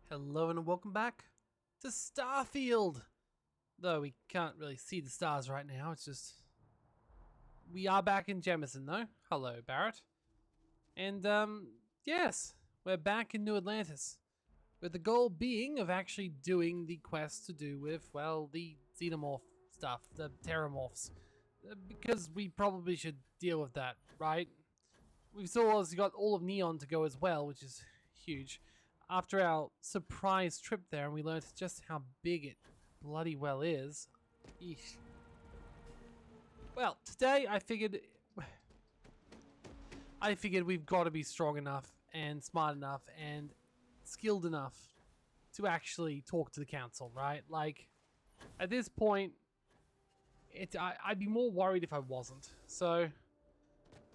Hello and welcome back to Starfield. Though we can't really see the stars right now, it's just we are back in Jemison though. Hello, Barrett. And yes, we're back in New Atlantis. With the goal being of actually doing the quest to do with, well, the xenomorph stuff, the terramorphs. Because we probably should deal with that, right? We've still also got all of Neon to go as well, which is huge. After our surprise trip there, and we learned just how big it bloody well is. Eesh. Well, today I figured we've got to be strong enough and smart enough and skilled enough to actually talk to the council, right? Like, at this point, I'd be more worried if I wasn't. So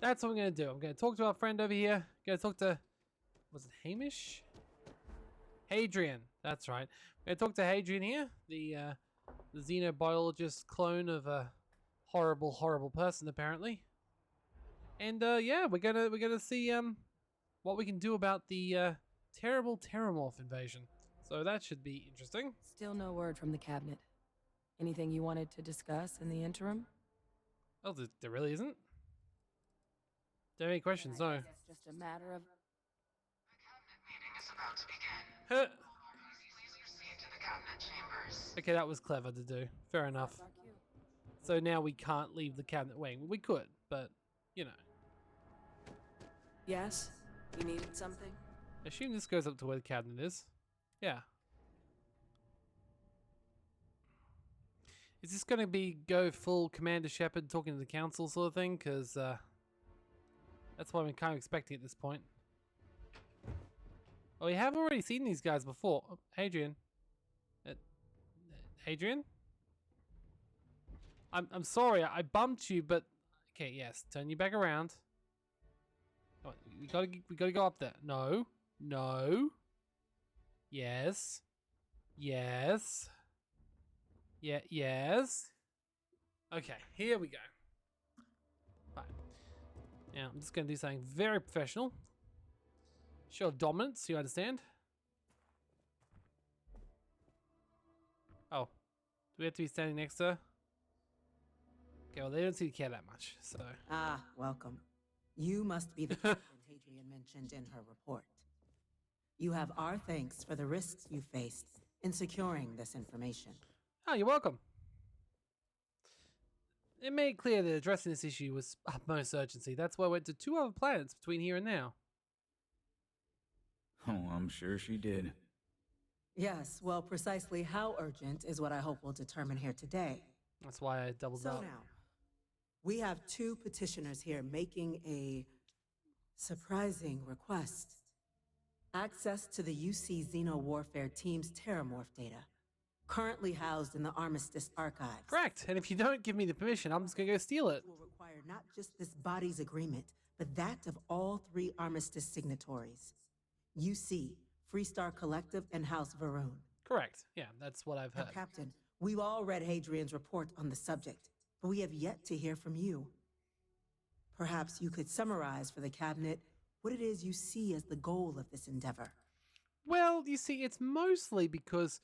that's what I'm gonna do. I'm gonna talk to our friend over here. Gonna talk to, was it Hamish? Hadrian, that's right. We're gonna talk to Hadrian here, the xenobiologist clone of a horrible person apparently. And yeah, we're gonna see what we can do about the terrible Terramorph invasion. So that should be interesting. Still no word from the cabinet. Anything you wanted to discuss in the interim? Oh, there really isn't? Don't have any questions, no. It's just a matter of... The cabinet meeting is about to begin. Huh. Please proceed to the cabinet chambers. Okay, that was clever to do. Fair enough. That's our cue. So now we can't leave the cabinet wing. We could, but, you know. Yes? You needed something? I assume this goes up to where the cabinet is. Yeah. Is this going to be go full Commander Shepard talking to the council sort of thing? Because that's what I'm kind of expecting at this point. Oh, we have already seen these guys before. Oh, Hadrian. Hadrian? I'm sorry, I bumped you, but okay, yes, turn you back around. Oh, we gotta go up there. No, no. Yes, yes. Yeah, yes. Okay, here we go. Fine. Now I'm just gonna do something very professional. Show of dominance, you understand? Oh, do we have to be standing next to her? Okay, well, they don't seem to care that much, so. Ah, welcome. You must be the captain Hadrian mentioned in her report. You have our thanks for the risks you faced in securing this information. Oh, you're welcome. It made clear that addressing this issue was utmost urgency. That's why I went to 2 other planets between here and now. Oh, I'm sure she did. Yes, well, precisely how urgent is what I hope we'll determine here today. That's why I doubled So up. now, we have 2 petitioners here making a surprising request. Access to the UC Xeno Warfare Team's Terramorph data, currently housed in the Armistice Archives. Correct. And if you don't give me the permission, I'm just gonna go steal it. Will require not just this body's agreement, but that of all 3 Armistice signatories. UC, Freestar Collective, and House Varun. Correct. Yeah, that's what I've Now, heard. Captain, we've all read Hadrian's report on the subject, but we have yet to hear from you. Perhaps you could summarize for the cabinet what it is you see as the goal of this endeavor. Well, you see, it's mostly because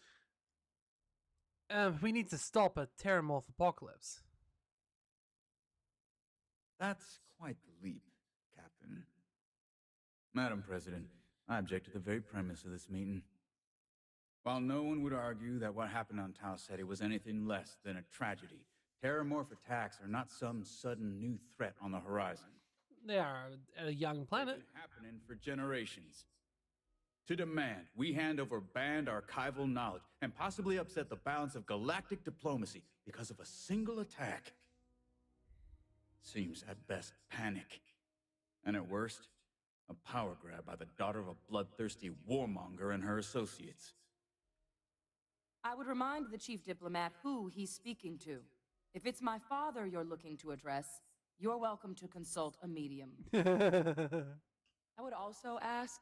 we need to stop a Terramorph apocalypse. That's quite the leap, Captain. Madam President, I object to the very premise of this meeting. While no one would argue that what happened on Tau Ceti was anything less than a tragedy, Terramorph attacks are not some sudden new threat on the horizon. They are a young They've planet. been happening for generations. To demand we hand over banned archival knowledge and possibly upset the balance of galactic diplomacy because of a single attack seems at best panic, and at worst, a power grab by the daughter of a bloodthirsty warmonger and her associates. I would remind the chief diplomat who he's speaking to. If it's my father you're looking to address, you're welcome to consult a medium. I would also ask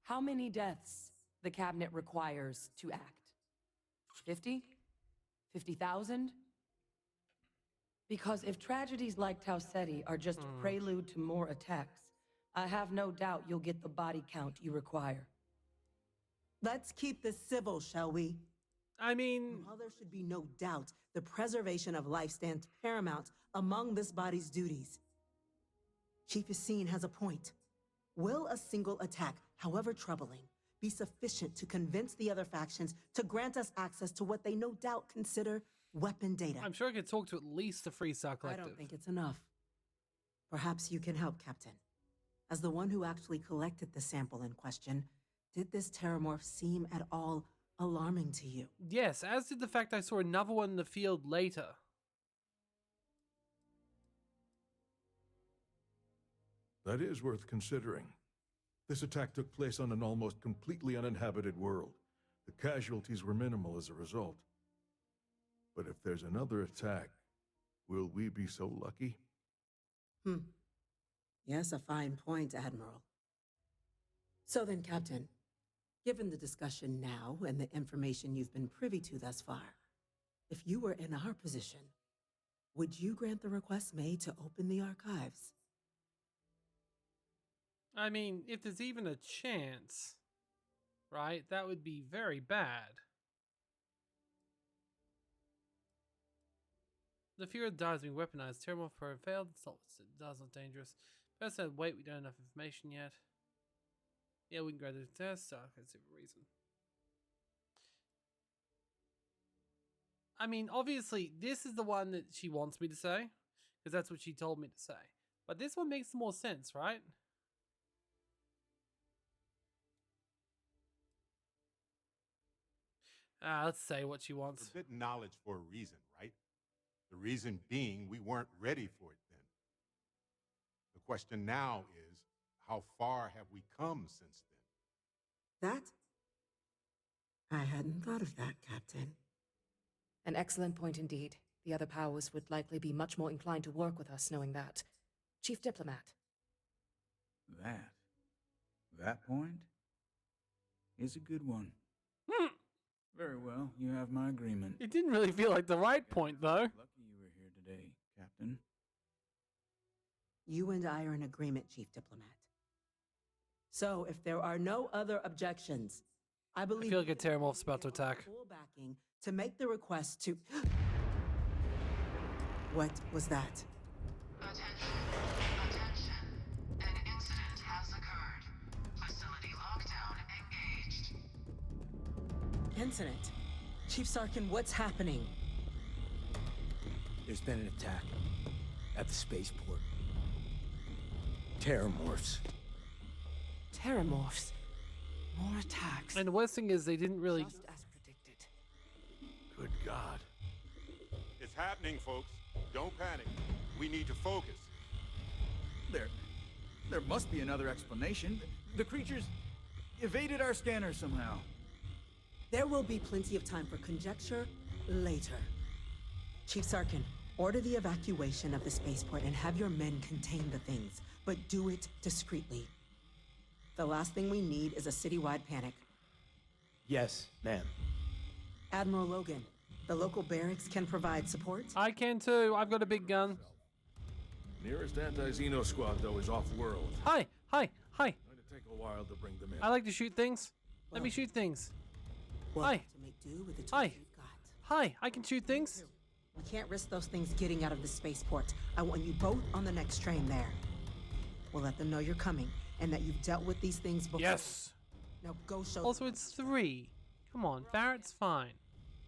how many deaths the cabinet requires to act. 50? 50,000? Because if tragedies like Tau Ceti are just a prelude to more attacks, I have no doubt you'll get the body count you require. Let's keep this civil, shall we? I mean, While there should be no doubt, the preservation of life stands paramount among this body's duties. Chief Yassine has a point. Will a single attack, however troubling, be sufficient to convince the other factions to grant us access to what they no doubt consider weapon data? I'm sure I could talk to at least the Freestar I Collective. don't think it's enough. Perhaps you can help, Captain. As the one who actually collected the sample in question, did this terramorph seem at all alarming to you? Yes, as did the fact I saw another one in the field later. That is worth considering. This attack took place on an almost completely uninhabited world. The casualties were minimal as a result. But if there's another attack, will we be so lucky? Yes, a fine point, Admiral. So then, Captain, given the discussion now and the information you've been privy to thus far, if you were in our position, would you grant the request made to open the archives? I mean, if there's even a chance, right, that would be very bad. The fear of dying is being weaponized. Terrable for failed. It's not dangerous. Person said, wait, we don't have enough information yet. Yeah, we can go to the test. That's a reason. I mean, obviously, this is the one that she wants me to say, because that's what she told me to say. But this one makes more sense, right? Let's say what she wants. Forbidden knowledge for a reason, right? The reason being we weren't ready for it then. The question now is, how far have we come since then? That? I hadn't thought of that, Captain. An excellent point indeed. The other powers would likely be much more inclined to work with us knowing that. Chief Diplomat. That point is a good one. Very well, you have my agreement. It didn't really feel like the right point, though. Lucky you were here today, Captain. You and I are in agreement, Chief Diplomat. So, if there are no other objections, I believe I feel like a Terramorph's about to attack. full backing to make the request to. What was that? Attention. Attention. An incident has occurred. Facility lockdown engaged. Incident. Chief Sarkin, what's happening? There's been an attack at the spaceport. Terramorphs. Terramorphs. More attacks. And the worst thing is they didn't really... Just as predicted. Good God. It's happening, folks. Don't panic. We need to focus. There must be another explanation. The creatures evaded our scanner somehow. There will be plenty of time for conjecture later. Chief Sarkin, order the evacuation of the spaceport and have your men contain the things, but do it discreetly. The last thing we need is a citywide panic. Yes, ma'am. Admiral Logan, the local barracks can provide support? I can too. I've got a big gun. Nearest anti-Xeno squad, though, is off-world. Hi, hi, hi. Going to take a while to bring them in. I like to shoot things. Let me shoot things. We'll Hi. have to make do with the tools Hi. you've got. Hi, I can shoot things. We can't risk those things getting out of the spaceport. I want you both on the next train there. We'll let them know you're coming and that you've dealt with these things before. Yes. Now go show Also, it's 3. Come on, Barrett's fine.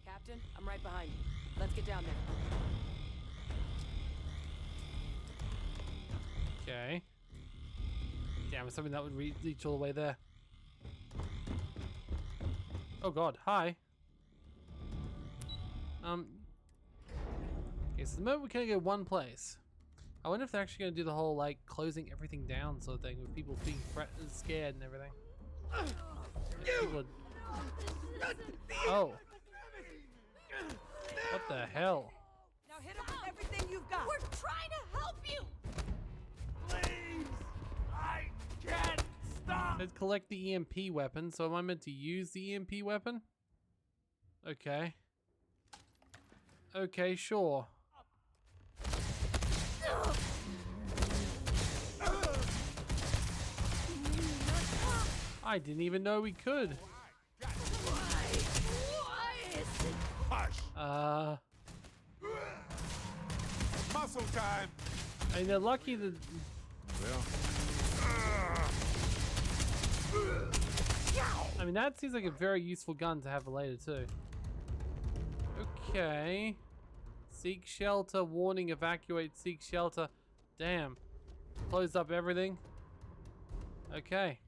Captain, I'm right behind you. Let's get down there. Okay. Damn, it's something that would reach all the way there. Oh god, hi. Okay, so the moment we can only go one place. I wonder if they're actually going to do the whole, like, closing everything down sort of thing with people being scared and everything. Oh. What the hell? Now hit him with everything you've got. We're trying to help you! Let's collect the EMP weapon. So am I meant to use the EMP weapon? Okay. Okay, sure. I didn't even know we could. God time. And they're lucky that. Well, I mean, that seems like a very useful gun to have later too. Okay. Seek shelter. Warning. Evacuate. Seek shelter. Damn. Close up everything. Okay.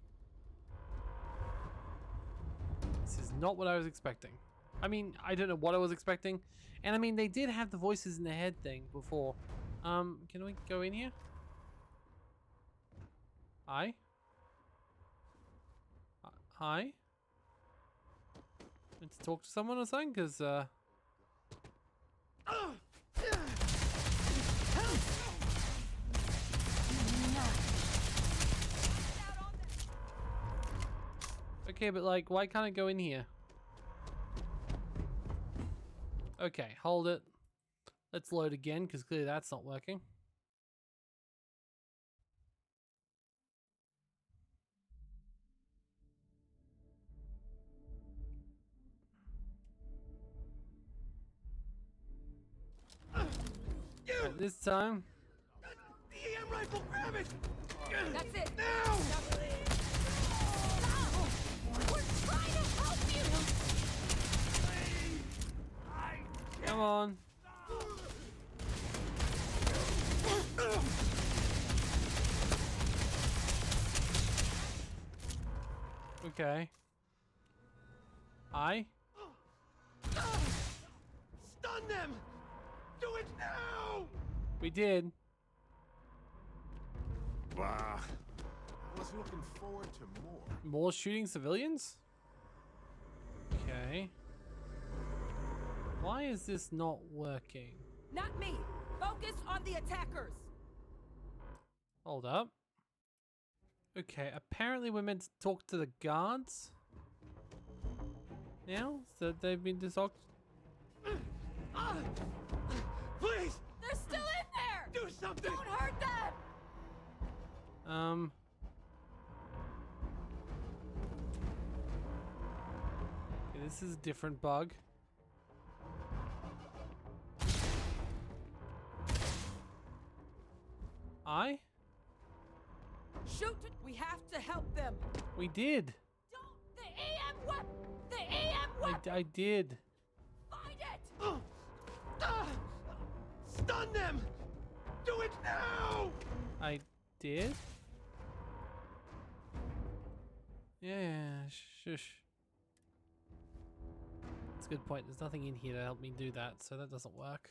This is not what I was expecting. I mean, I don't know what I was expecting. And I mean, they did have the voices in the head thing before. Can we go in here? Hi? Hi? Need to talk to someone or something? Because, okay, but like, why can't I go in here? Okay, hold it. Let's load again, because clearly that's not working. Right, this time. The EM rifle, grab it! That's it. Now! We're trying to help you. Come on. Okay. Hi? Stun them! Do it now! We did. wow. I was looking forward to more. More shooting civilians? Okay. Why is this not working? Not me. Focus on the attackers. Hold up. Okay, apparently we're meant to talk to the guards. Now? So they've been disoc... Please, They're still in there. do something! Don't hurt them. Okay, this is a different bug. I? Shoot. We have to help them. We did. Don't. The AM weapon. The AM weapon. I did. Find it. Stun them! Do it now! I did? Yeah, shush. That's a good point. There's nothing in here to help me do that, so that doesn't work.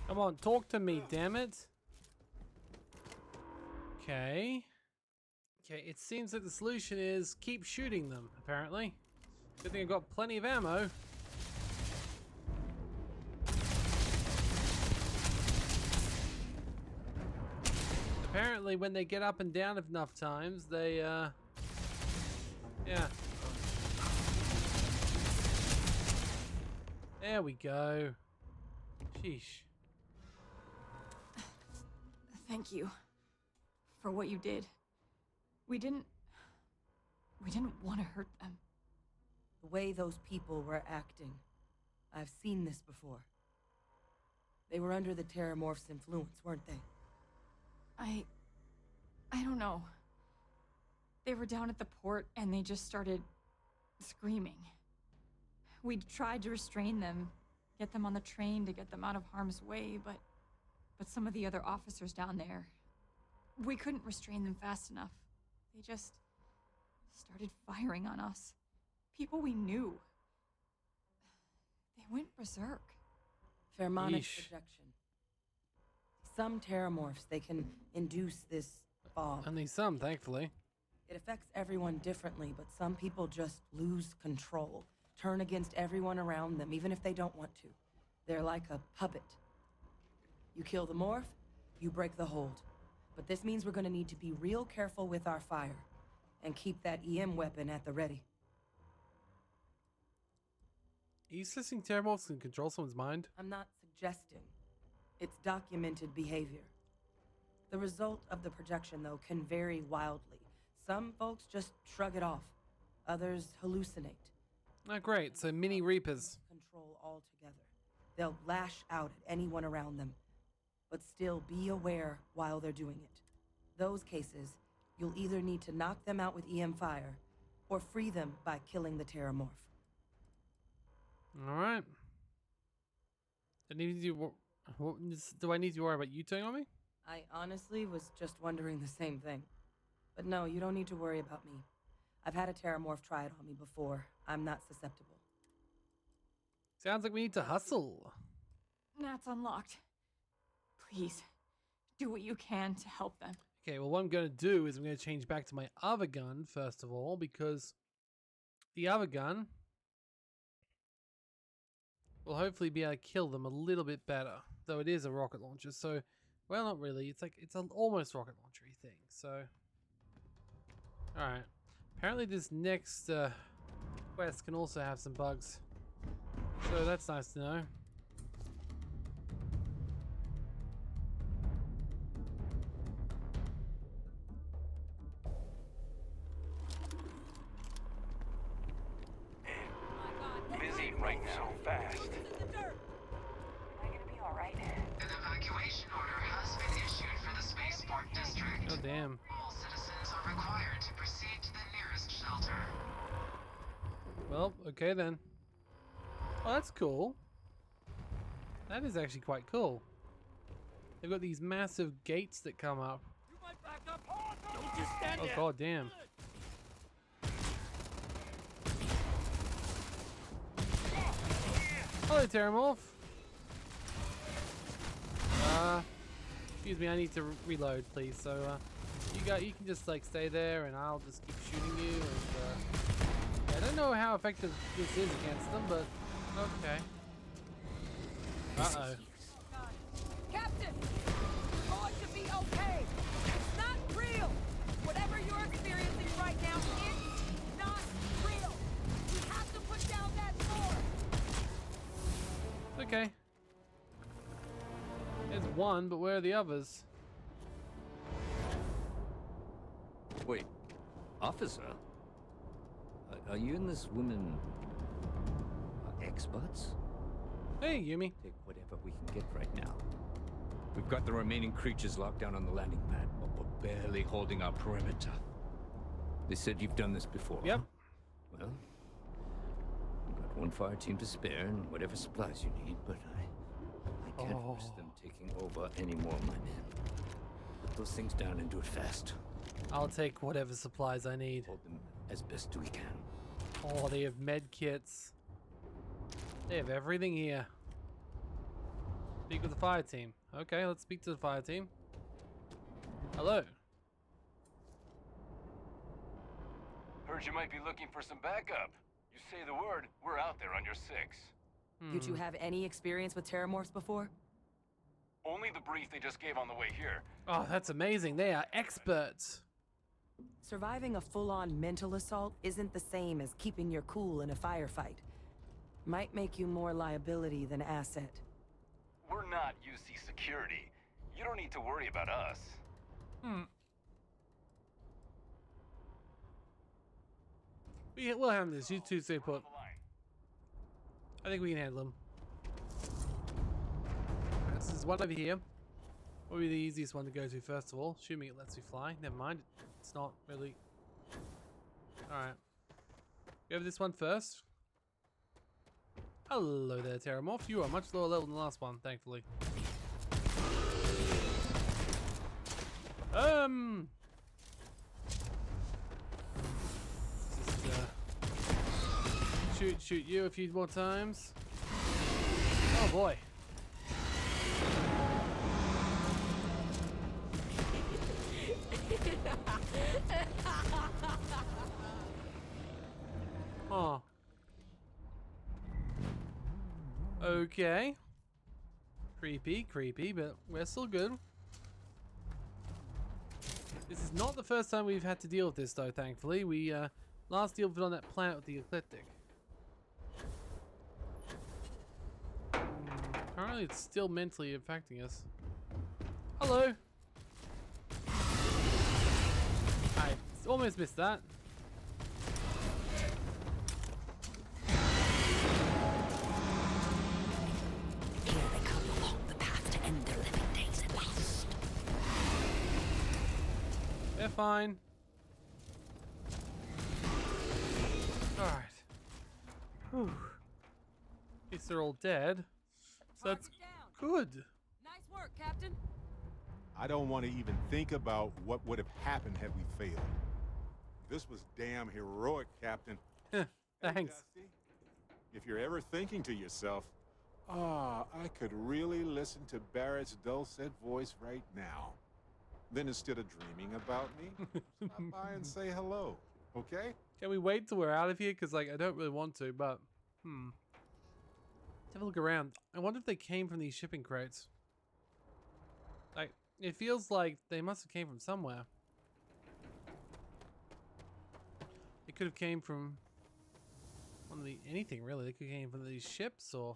Come on, talk to me, damn it. Okay. Okay, it seems like the solution is keep shooting them, apparently. Good thing I've got plenty of ammo. Apparently when they get up and down enough times, they, yeah. There we go. Sheesh. Thank you for what you did. We didn't want to hurt them. The way those people were acting. I've seen this before. They were under the Terramorph's influence, weren't they? I don't know. They were down at the port and they just started screaming. We tried to restrain them, get them on the train to get them out of harm's way, but some of the other officers down there, we couldn't restrain them fast enough. They just started firing on us. People we knew. They went berserk. Pheromonic Yeesh. projection. Some Terramorphs, they can induce this fog. Only some, thankfully. It affects everyone differently, but some people just lose control. Turn against everyone around them, even if they don't want to. They're like a puppet. You kill the morph, you break the hold. But this means we're gonna need to be real careful with our fire. And keep that EM weapon at the ready. Are you suggesting Terrable can control someone's mind? I'm not suggesting. It's documented behavior. The result of the projection, though, can vary wildly. Some folks just shrug it off. Others hallucinate. Oh, great. So mini Reapers. Control altogether. They'll lash out at anyone around them, but still be aware while they're doing it. Those cases, you'll either need to knock them out with EM fire, or free them by killing the Terramorph. All right. Do I need to worry about you turning on me? I honestly was just wondering the same thing. But no, you don't need to worry about me. I've had a Terramorph try it on me before. I'm not susceptible. Sounds like we need to hustle. That's unlocked. Please, do what you can to help them. Okay, well, what I'm going to do is I'm going to change back to my other gun, first of all, because the other gun will hopefully be able to kill them a little bit better, though it is a rocket launcher, so, well, not really. It's an almost rocket launcher-y thing, so. Alright. Apparently this next quest can also have some bugs, so that's nice to know. Busy right now. Fast. An evacuation order has been issued for the spaceport district. Oh, damn. All citizens are required to proceed to the nearest shelter. Well, okay then. Oh, that's cool. That is actually quite cool. They've got these massive gates that come up. You might back up. Don't just stand Oh, there. god damn. Hello, Terramorph. Excuse me, I need to reload, please. So, you can just like stay there, and I'll just keep shooting you. And I don't know how effective this is against them, but okay. Uh-oh. Captain! It's going to be okay! It's not real! Whatever you're experiencing right now, it's not real! You have to put down that sword! Okay. There's one, but where are the others? Wait, officer? Are you and this woman experts? Hey, Yumi. Take whatever we can get right now. We've got the remaining creatures locked down on the landing pad, but we're barely holding our perimeter. They said you've done this before. Yep. Huh? Well, we've got one fire team to spare and whatever supplies you need, but I can't risk them taking over any more of my men. Put those things down and do it fast. I'll take whatever supplies I need. Hold them as best we can. Oh, they have med kits. They have everything here. Speak with the fire team. Okay, let's speak to the fire team. Hello. Heard you might be looking for some backup. You say the word, we're out there on your 6. Did you have any experience with Terramorphs before? Only the brief they just gave on the way here. Oh, that's amazing. They are experts. Surviving a full-on mental assault isn't the same as keeping your cool in a firefight. Might make you more liability than asset. We're not UC security. You don't need to worry about us. We'll handle this. You two stay put. The line. I think we can handle them. This is one over here. What would be the easiest one to go to first of all? Assuming it lets me fly. Never mind. It's not really. Alright. Go over this one first. Hello there, Terramorph. You are much lower level than the last one, thankfully. Just, shoot you a few more times. Oh boy. Oh. Okay. Creepy, but we're still good. This is not the first time we've had to deal with this, though, thankfully. We, last deal with it on that planet with the ecliptic. Apparently it's still mentally affecting us. Hello! I almost missed that. Here they come along the path to end their living days at last. They're fine. Alright. Whew. At least they're all dead. So that's good. Nice work, Captain. I don't want to even think about what would have happened had we failed. This was damn heroic, Captain. Thanks. Hey, Dusty, if you're ever thinking to yourself, I could really listen to Barrett's dulcet voice right now. Then instead of dreaming about me, stop by and say hello, okay? Can we wait till we're out of here? Because, like, I don't really want to, but... Let's have a look around. I wonder if they came from these shipping crates. Like, it feels like they must have came from somewhere. They could have came from one of the... anything, really. They could have came from these ships, or...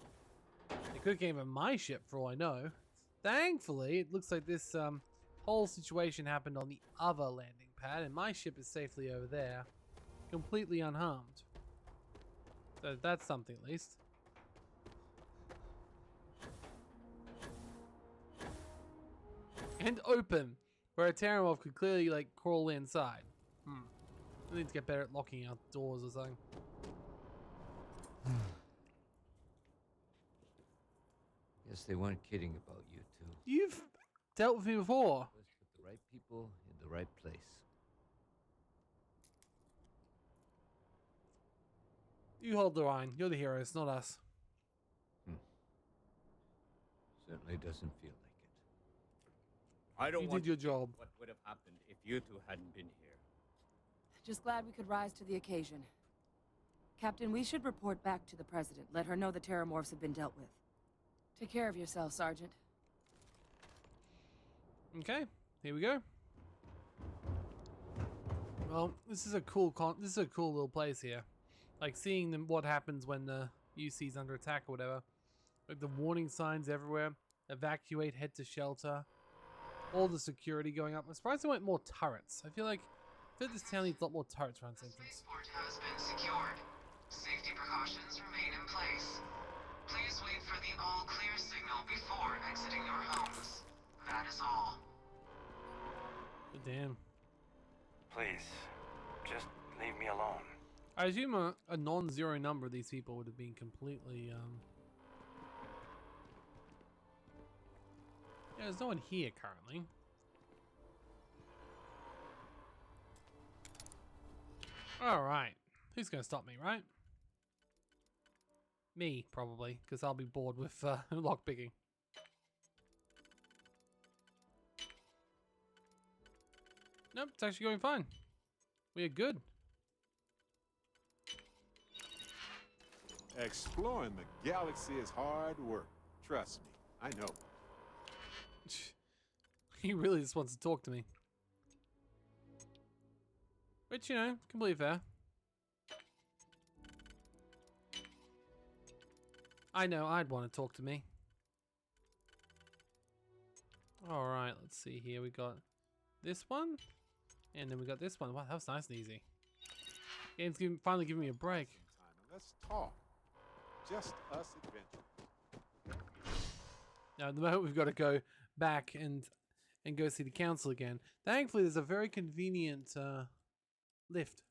They could have came from my ship, for all I know. Thankfully, it looks like this, whole situation happened on the other landing pad, and my ship is safely over there. Completely unharmed. So that's something at least. And open, where a Terrable could clearly like crawl inside. We need to get better at locking our doors or something. Guess they weren't kidding about you two. You've dealt with me before. Let's put the right people in the right place. You hold the line. You're the heroes, not us. Certainly doesn't feel like it. I don't You want did your to think job. what would have happened if you two hadn't been here. Just glad we could rise to the occasion. Captain, we should report back to the President. Let her know the Terramorphs have been dealt with. Take care of yourself, Sergeant. Okay, here we go. Well, this is a cool little place here. Like seeing them, what happens when the UC's under attack or whatever. Like the warning signs everywhere. Evacuate, head to shelter. All the security going up. I'm surprised they want more turrets. I feel like this town needs a lot more turrets around Sentence. Spaceport has been secured. Safety precautions remain in place. Please wait for the all-clear signal before exiting your homes. That is all. Damn. Please, just leave me alone. I assume a non-zero number of these people would have been completely, Yeah, there's no one here currently. Alright. Who's gonna stop me, right? Me, probably, because I'll be bored with lockpicking. Nope, it's actually going fine. We are good. Exploring the galaxy is hard work. Trust me, I know. He really just wants to talk to me. Which, you know, completely fair. I know, I'd want to talk to me. Alright, let's see here. We got this one. And then we got this one. Wow, that was nice and easy. Game's finally giving me a break. Let's talk. Just us adventure. Now, at the moment, we've got to go back and go see the council again. Thankfully, there's a very convenient lift.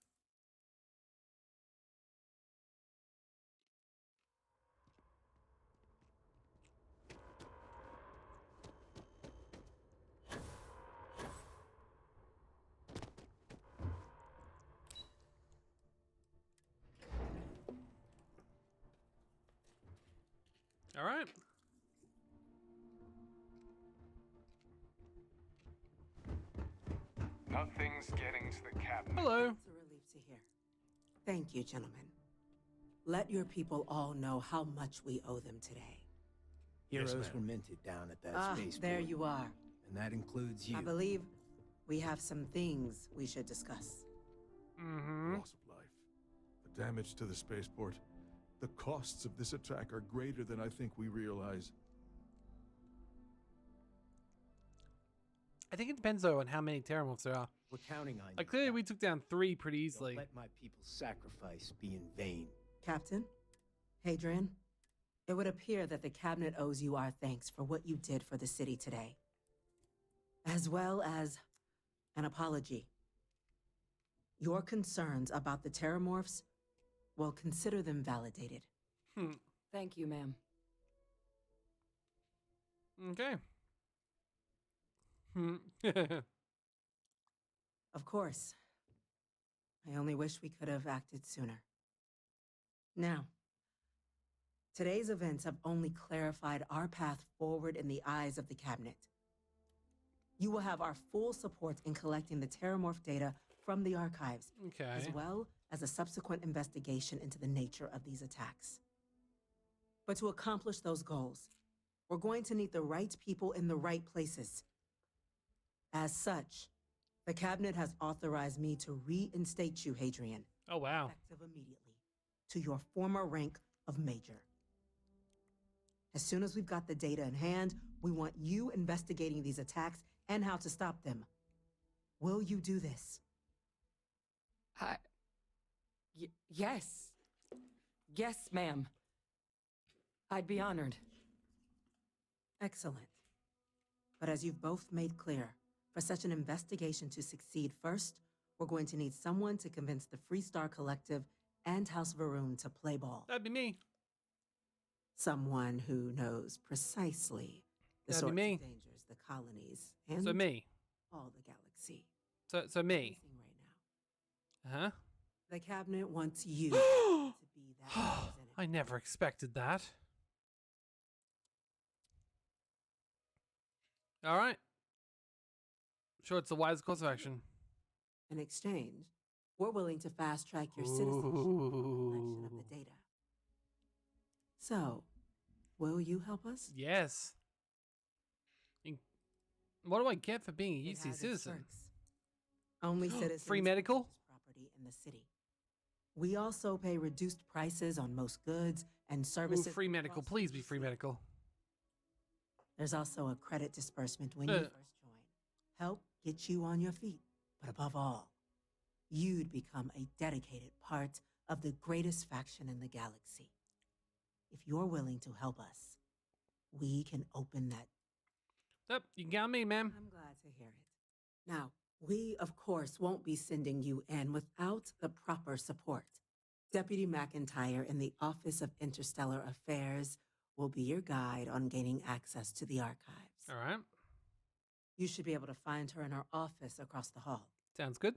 All right. Nothing's getting to the cabinet. Hello. It's a relief to hear. Thank you, gentlemen. Let your people all know how much we owe them today. Heroes were minted down at that spaceport. There you are. And that includes you. I believe we have some things we should discuss. Mm-hmm. Loss of life, the damage to the spaceport. The costs of this attack are greater than I think we realize. I think it depends though on how many Terramorphs there are. We're counting on you. Like clearly we Captain. took down 3 pretty Don't easily. let my people's sacrifice be in vain. Captain, Hadrian, it would appear that the cabinet owes you our thanks for what you did for the city today, as well as an apology. Your concerns about the Terramorphs, well, consider them validated. Thank you, ma'am. Okay. Of course. I only wish we could have acted sooner. Now, today's events have only clarified our path forward in the eyes of the cabinet. You will have our full support in collecting the Terramorph data from the archives, Okay. as well as a subsequent investigation into the nature of these attacks. But to accomplish those goals, we're going to need the right people in the right places. As such, the cabinet has authorized me to reinstate you, Hadrian, Oh wow. effective immediately, to your former rank of major. As soon as we've got the data in hand, we want you investigating these attacks and how to stop them. Will you do this? Yes. Yes, ma'am. I'd be honored. Excellent. But as you've both made clear, for such an investigation to succeed first, we're going to need someone to convince the Freestar Collective and House Varun to play ball. That'd be me. Someone who knows precisely the That'd be sorts me. of dangers the colonies and So me. all the galaxy So me. facing right now. Huh? The cabinet wants you to be that representative. I never expected that. All right. Sure, it's the wise course of action. In exchange, we're willing to fast track your citizenship and collection of the data. So, will you help us? Yes. What do I get for being a It UC has its citizen? perks. Only citizens Free can medical? purchase property in the city. We also pay reduced prices on most goods and Ooh, services. free medical. across Please the be free UC. medical. There's also a credit disbursement when you first join. Help get you on your feet. But above all, you'd become a dedicated part of the greatest faction in the galaxy. If you're willing to help us, we can open that. Yep, you got me, ma'am. I'm glad to hear it. Now, we, of course, won't be sending you in without the proper support. Deputy McIntyre in the Office of Interstellar Affairs will be your guide on gaining access to the archives. All right. You should be able to find her in her office across the hall. Sounds good.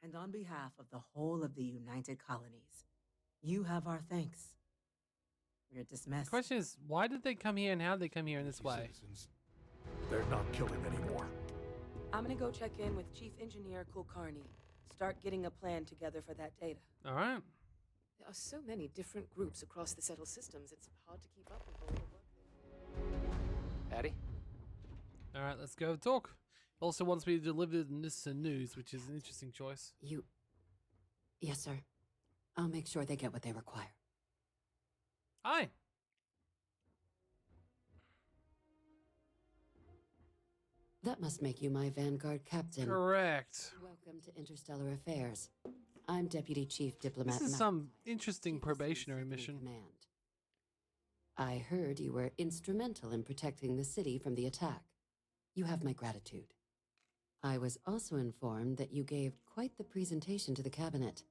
And on behalf of the whole of the United Colonies, you have our thanks. You're dismissed. The question is, why did they come here and how did they come here in this way? Citizens, they're not killing anymore. I'm gonna go check in with Chief Engineer Kulkarni. Start getting a plan together for that data. All right. There are so many different groups across the settled systems, it's hard to keep up with all the work. Addy? All right, let's go talk. Also wants me to deliver this news, which is an interesting choice. Yes, sir. I'll make sure they get what they require. Hi. That must make you my Vanguard captain. Correct. Welcome to Interstellar Affairs. I'm Deputy Chief Diplomat. This is Mac- some interesting Chief of probationary Citizen mission. Command. I heard you were instrumental in protecting the city from the attack. You have my gratitude. I was also informed that you gave quite the presentation to the cabinet.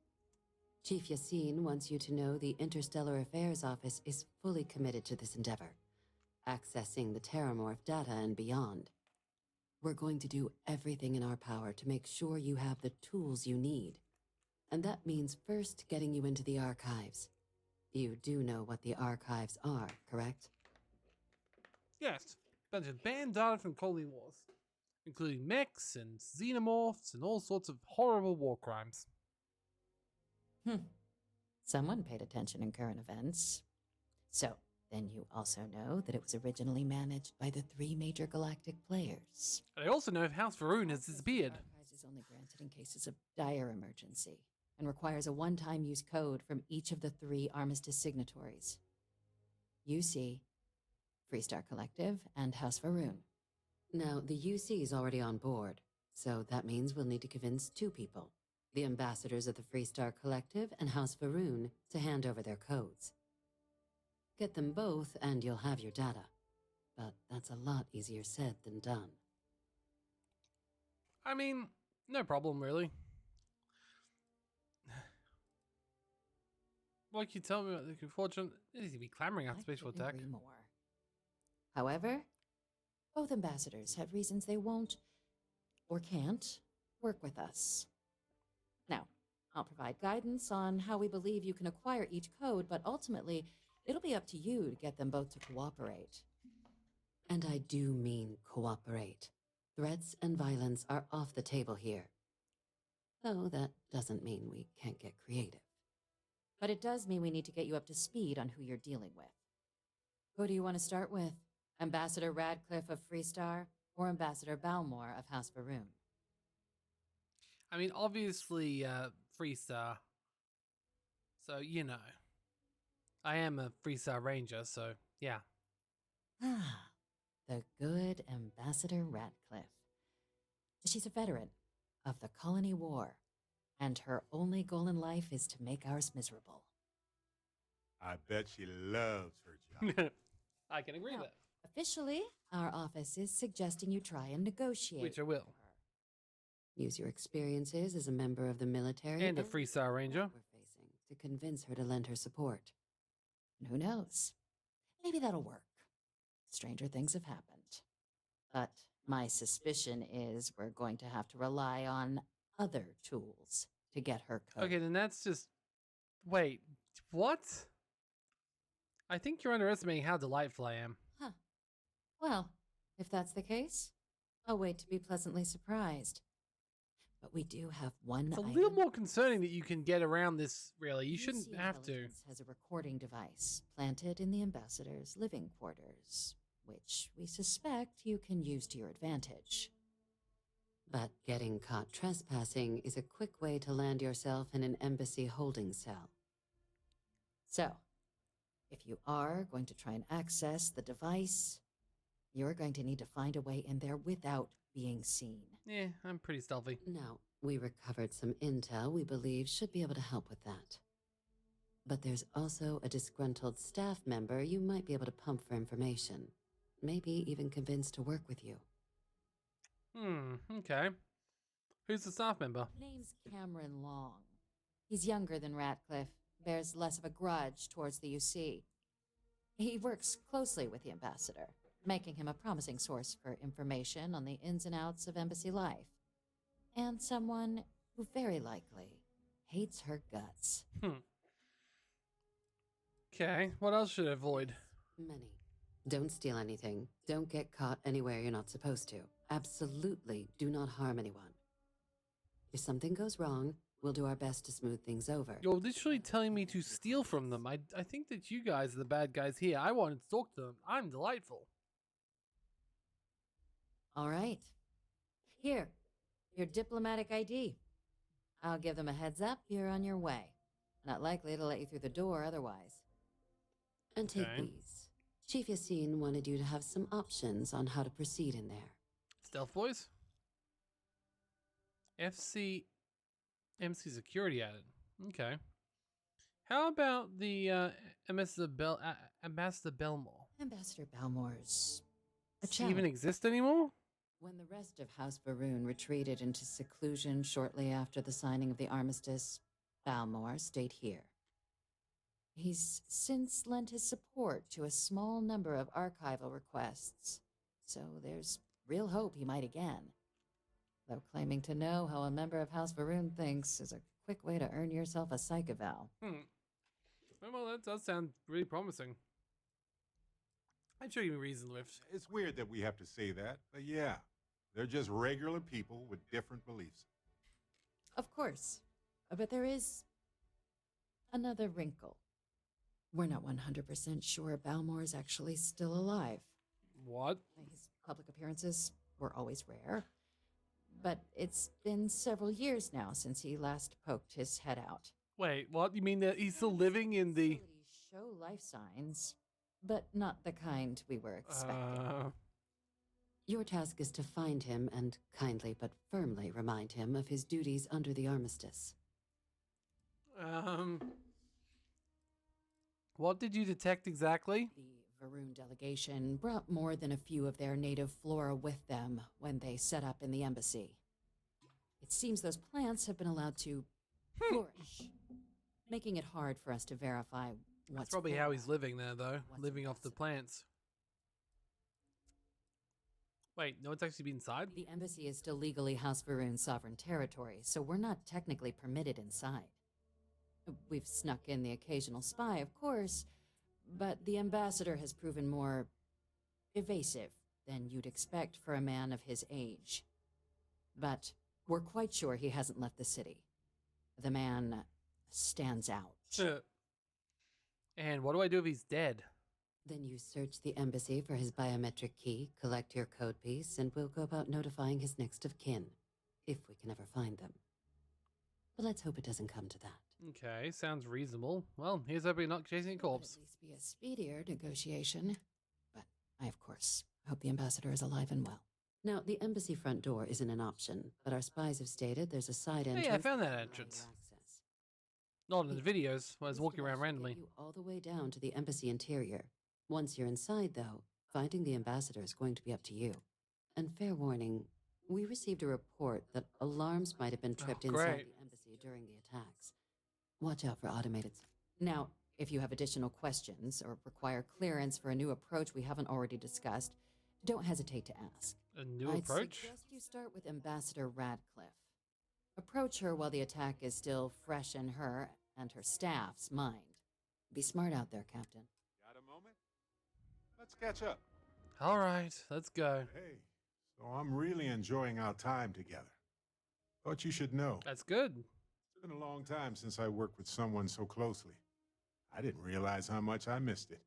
Chief Yassine wants you to know the Interstellar Affairs Office is fully committed to this endeavor, accessing the Terramorph data and beyond. We're going to do everything in our power to make sure you have the tools you need. And that means first getting you into the archives. You do know what the archives are, correct? Yes. Bunch of banned data from Colony Wars, including mechs and xenomorphs and all sorts of horrible war crimes. Someone paid attention in current events. So, then you also know that it was originally managed by the 3 major galactic players. I also know if House Varun has disappeared. Archives is only granted in cases of dire emergency and requires a one-time use code from each of the 3 armistice signatories. UC, Freestar Collective, and House Varun. Now, the UC is already on board, so that means we'll need to convince two people, the ambassadors of the Freestar Collective and House Varun, to hand over their codes. Get them both and you'll have your data. But that's a lot easier said than done. I mean, no problem, really. Like you tell me about the good fortune, it is to be clamoring out spatial attack. Agree more. However, both ambassadors have reasons they won't or can't work with us. Now, I'll provide guidance on how we believe you can acquire each code, but ultimately, it'll be up to you to get them both to cooperate. And I do mean cooperate. Threats and violence are off the table here. Though that doesn't mean we can't get creative. But it does mean we need to get you up to speed on who you're dealing with. Who do you want to start with? Ambassador Radcliffe of Freestar or Ambassador Balmore of House Varun? I mean, obviously, Freestar. So, you know. I am a Freestar Ranger, so, yeah. Ah, the good Ambassador Radcliffe. She's a veteran of the Colony War, and her only goal in life is to make ours miserable. I bet she loves her job. I can agree with that. Officially, our office is suggesting you try and negotiate. Which I will. Use your experiences as a member of the military And a Freestar Ranger. we're facing to convince her to lend her support. And who knows? Maybe that'll work. Stranger things have happened. But my suspicion is we're going to have to rely on other tools to get her code. Okay, then that's just... Wait, what? I think you're underestimating how delightful I am. Huh. Well, if that's the case, I'll wait to be pleasantly surprised. But we do have one It's a item. little more concerning that you can get around this, really. You shouldn't UC have to. Intelligence has a recording device planted in the ambassador's living quarters, which we suspect you can use to your advantage. But getting caught trespassing is a quick way to land yourself in an embassy holding cell. So, if you are going to try and access the device, you're going to need to find a way in there without being seen. Yeah, I'm pretty stealthy. Now, we recovered some intel we believe should be able to help with that. But there's also a disgruntled staff member you might be able to pump for information. Maybe even convince to work with you. Okay. Who's the staff member? Name's Cameron Long. He's younger than Ratcliffe, bears less of a grudge towards the UC. He works closely with the ambassador, making him a promising source for information on the ins and outs of embassy life. And someone who very likely hates her guts. Okay, what else should I avoid? Many. Don't steal anything. Don't get caught anywhere you're not supposed to. Absolutely do not harm anyone. If something goes wrong, we'll do our best to smooth things over. You're literally telling me to steal from them. I think that you guys are the bad guys here. I wanted to talk to them. I'm delightful. All right. Here, your diplomatic ID. I'll give them a heads up you're on your way. Not likely to let you through the door otherwise. And take Okay. these. Chief Yassine wanted you to have some options on how to proceed in there. Stealth boys? MC security added. Okay. How about the Ambassador Belmore? Ambassador Balmore's a Does he even challenge. exist anymore? When the rest of House Varun retreated into seclusion shortly after the signing of the armistice, Balmore stayed here. He's since lent his support to a small number of archival requests, so there's real hope he might again. Though claiming to know how a member of House Varun thinks is a quick way to earn yourself a psych eval. Well, that does sound really promising. I'm sure you can reason with. It's weird that we have to say that, but yeah, they're just regular people with different beliefs. Of course, but there is another wrinkle. We're not 100% sure Balmore is actually still alive. What? His public appearances were always rare, but it's been several years now since he last poked his head out. Wait, what? You mean that he's still living in the... Facilities show life signs, but not the kind we were expecting. Your task is to find him and kindly but firmly remind him of his duties under the armistice. What did you detect exactly? The Varun delegation brought more than a few of their native flora with them when they set up in the embassy. It seems those plants have been allowed to flourish, making it hard for us to verify what's That's probably how he's living there, though. Living off the plants. Wait, no one's actually been inside? The embassy is still legally House Varun's sovereign territory, so we're not technically permitted inside. We've snuck in the occasional spy, of course, but the ambassador has proven more evasive than you'd expect for a man of his age. But we're quite sure he hasn't left the city. The man stands out. And what do I do if he's dead? Then you search the embassy for his biometric key, collect your code piece, and we'll go about notifying his next of kin, if we can ever find them. But let's hope it doesn't come to that. Okay, sounds reasonable. Well, here's hoping you're not chasing a corpse. At least be a speedier negotiation. But I, of course, hope the ambassador is alive and well. Now, the embassy front door isn't an option, but our spies have stated there's a side entrance. Hey, I found that entrance. Not in the videos, when I was walking around randomly. Get you all the way down to the embassy interior. Once you're inside, though, finding the ambassador is going to be up to you. And fair warning, we received a report that alarms might have been tripped inside the embassy during the attacks. Watch out for automated... Now, if you have additional questions or require clearance for a new approach we haven't already discussed, don't hesitate to ask. A new I'd approach? suggest you start with Ambassador Radcliffe. Approach her while the attack is still fresh in her and her staff's mind. Be smart out there, Captain. Got a moment? Let's catch up. All right, let's go. Hey, so I'm really enjoying our time together. Thought you should know. That's good. It's been a long time since I worked with someone so closely. I didn't realize how much I missed it.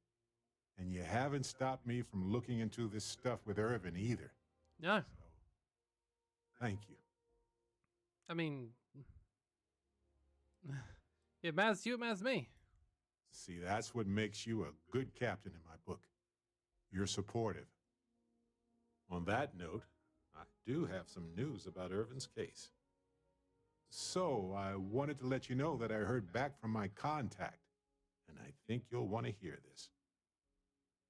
And you haven't stopped me from looking into this stuff with Irvin either. No. So, thank you. I mean... It matters to you, it matters to me. See, that's what makes you a good captain in my book. You're supportive. On that note, I do have some news about Irvin's case. So, I wanted to let you know that I heard back from my contact, and I think you'll want to hear this.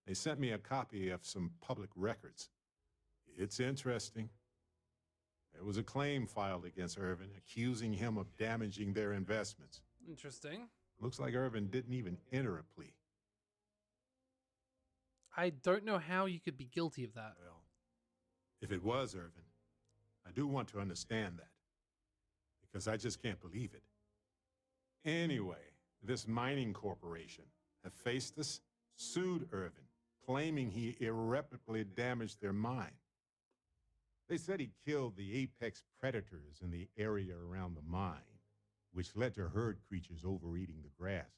They sent me a copy of some public records. It's interesting. There was a claim filed against Irvin, accusing him of damaging their investments. Interesting. Looks like Irvin didn't even enter a plea. I don't know how you could be guilty of that. Well, if it was Irvin, I do want to understand that. Because I just can't believe it. Anyway, this mining corporation, Hephaestus, sued Irvin, claiming he irreparably damaged their mine. They said he killed the apex predators in the area around the mine, which led to herd creatures overeating the grasses.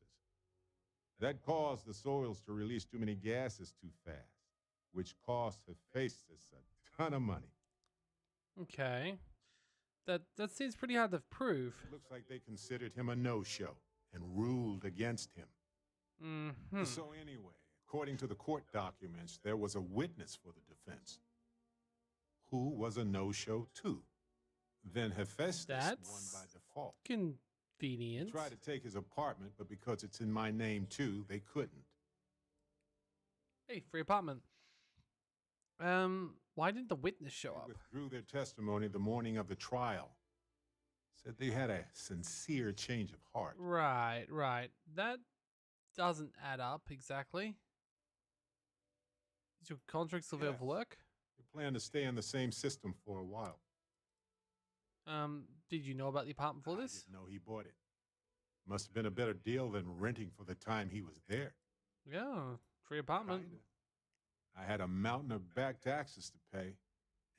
That caused the soils to release too many gases too fast, which cost Hephaestus a ton of money. Okay. That seems pretty hard to prove. It looks like they considered him a no-show and ruled against him. Mm-hmm. So anyway, according to the court documents, there was a witness for the defense who was a no-show too. Then Hephaestus won by default. Convenient. They tried to take his apartment, but because it's in my name too, they couldn't. Hey, free apartment. Why didn't the witness show up? They withdrew their testimony the morning of the trial. Said they had a sincere change of heart. Right. That doesn't add up exactly. Is your contract still available for work? We plan to stay in the same system for a while. Did you know about the apartment before this? I didn't know he bought it. Must have been a better deal than renting for the time he was there. Yeah, free apartment. Kinda. I had a mountain of back taxes to pay,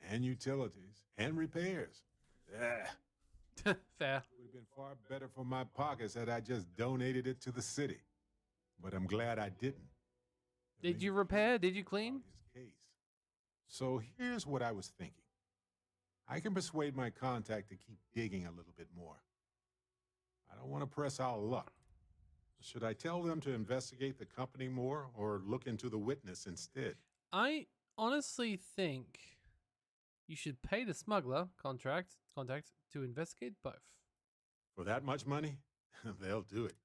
and utilities, and repairs. Fair. Would have been far better for my pockets had I just donated it to the city. But I'm glad I didn't. Did you repair? Did you clean? His case. So here's what I was thinking. I can persuade my contact to keep digging a little bit more. I don't want to press our luck. Should I tell them to investigate the company more or look into the witness instead? I honestly think You should pay the smuggler contact to investigate both. For that much money? They'll do it.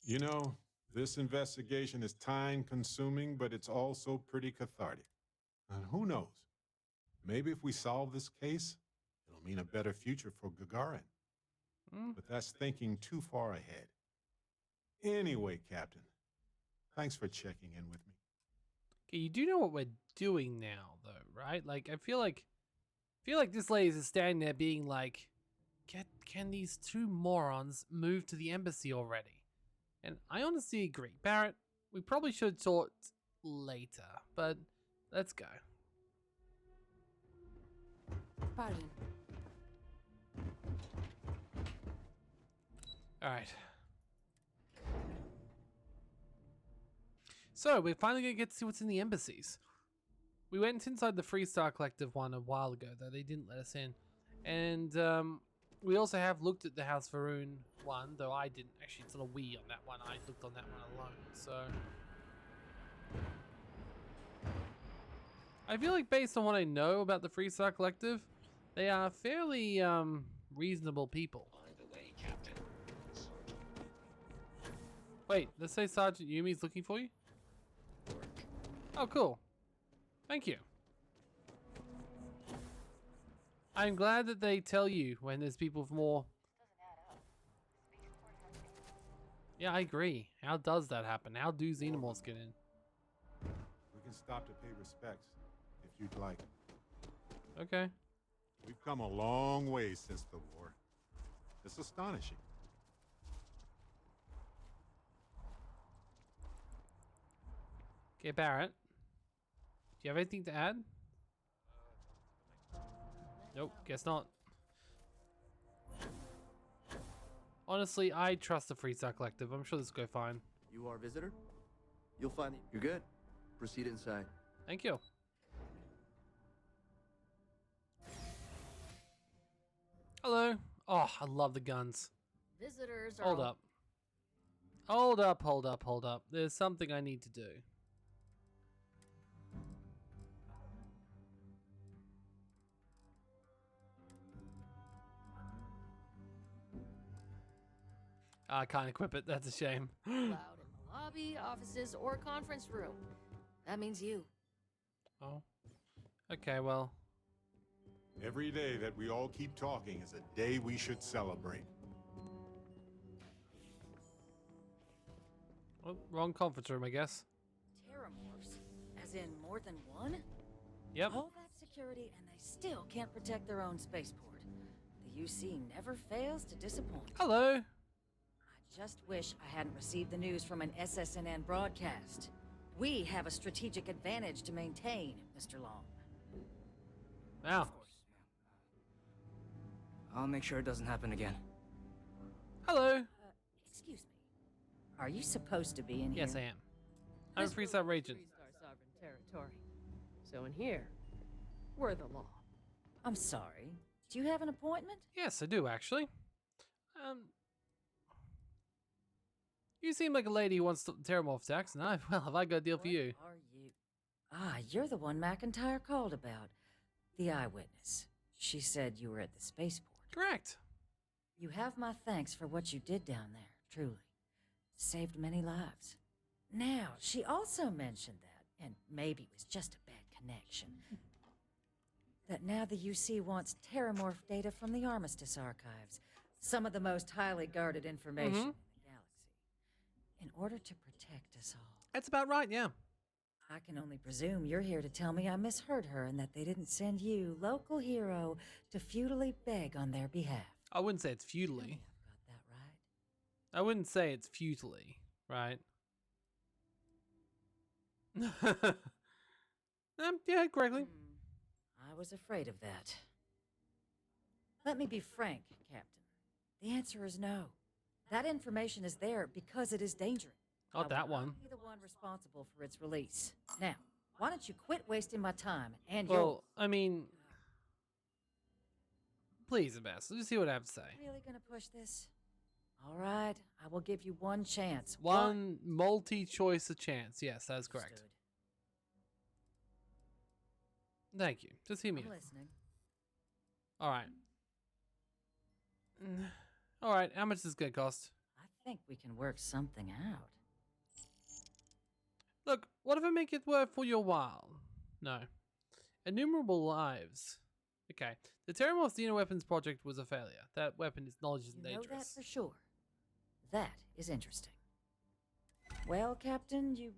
You know, this investigation is time-consuming, but it's also pretty cathartic. And who knows? Maybe if we solve this case, it'll mean a better future for Gagarin. But that's thinking too far ahead. Anyway, Captain, thanks for checking in with me. Okay, you do know what we're doing now, though, right? Like, I feel like this lady is standing there being like, can these two morons move to the embassy already? And I honestly agree. Barrett, we probably should have talked later, but let's go. Pardon. Alright. So, we're finally going to get to see what's in the embassies. We went inside the Freestar Collective one a while ago, though they didn't let us in. And we also have looked at the House Varun one, though I didn't. Actually, it's not a we on that one. I looked on that one alone, so... I feel like based on what I know about the Freestar Collective, they are fairly reasonable people. Wait, let's say Sergeant Yumi's looking for you? Oh, cool. Thank you. I'm glad that they tell you when there's people with more... Yeah, I agree. How does that happen? How do xenomorphs get in? We can stop to pay respects, if you'd like. Okay. We've come a long way since the war. It's astonishing. Okay, Barrett. Do you have anything to add? Nope, guess not. Honestly, I trust the Freestar Collective. I'm sure this will go fine. You are a visitor? You'll find you're good. Proceed inside. Thank you. Hello. Oh, I love the guns. Visitors are... Hold up. Hold up, hold up, hold up. There's something I need to do. I can't equip it. That's a shame. Allowed in the lobby, offices, or conference room. That means you. Oh. Okay, well. Every day that we all keep talking is a day we should celebrate. Oh, wrong conference room, I guess. Terramorphs? As in more than one? Yep. All that security and they still can't protect their own spaceport. The UC never fails to disappoint. Hello. I just wish I hadn't received the news from an SSNN broadcast. We have a strategic advantage to maintain, Mr. Long. Wow. I'll make sure it doesn't happen again. Hello. Excuse me. Are you supposed to be in here? Yes, I am. I'm a Freestar Regent. Freestar sovereign territory. So in here, we're the law. I'm sorry. Do you have an appointment? Yes, I do, actually. You seem like a lady who wants to Terramorph attacks, and well, have I got a deal for you? Are you? Ah, you're the one McIntyre called about. The eyewitness. She said you were at the spaceport. Correct. You have my thanks for what you did down there, truly. Saved many lives. Now, she also mentioned that, and maybe it was just a bad connection, that now the UC wants Terramorph data from the Armistice archives. Some of the most highly guarded information in the galaxy. In order to protect us all. That's about right, yeah. I can only presume you're here to tell me I misheard her and that they didn't send you, local hero, to futilely beg on their behalf. I wouldn't say it's futilely. I've got that right. I wouldn't say it's futilely, right? Yeah, correctly. I was afraid of that. Let me be frank, Captain. The answer is no. That information is there because it is dangerous. Not that one. Be the one responsible for its release. Now, why don't you quit wasting my time and Well, I mean... Please, Ambassador, let's see what I have to say. Really gonna push this? All right, I will give you one chance. One multi-choice chance. Yes, that is correct. Understood. Thank you. Just hear me I'm out. listening. Alright. Alright, how much is this gonna cost? I think we can work something out. Look, what if I make it worth for your while? No. Innumerable lives. Okay. The Terrable Xeno Weapons project was a failure. That weapon is knowledge isn't You know that dangerous. for sure. That is interesting. Well, Captain, you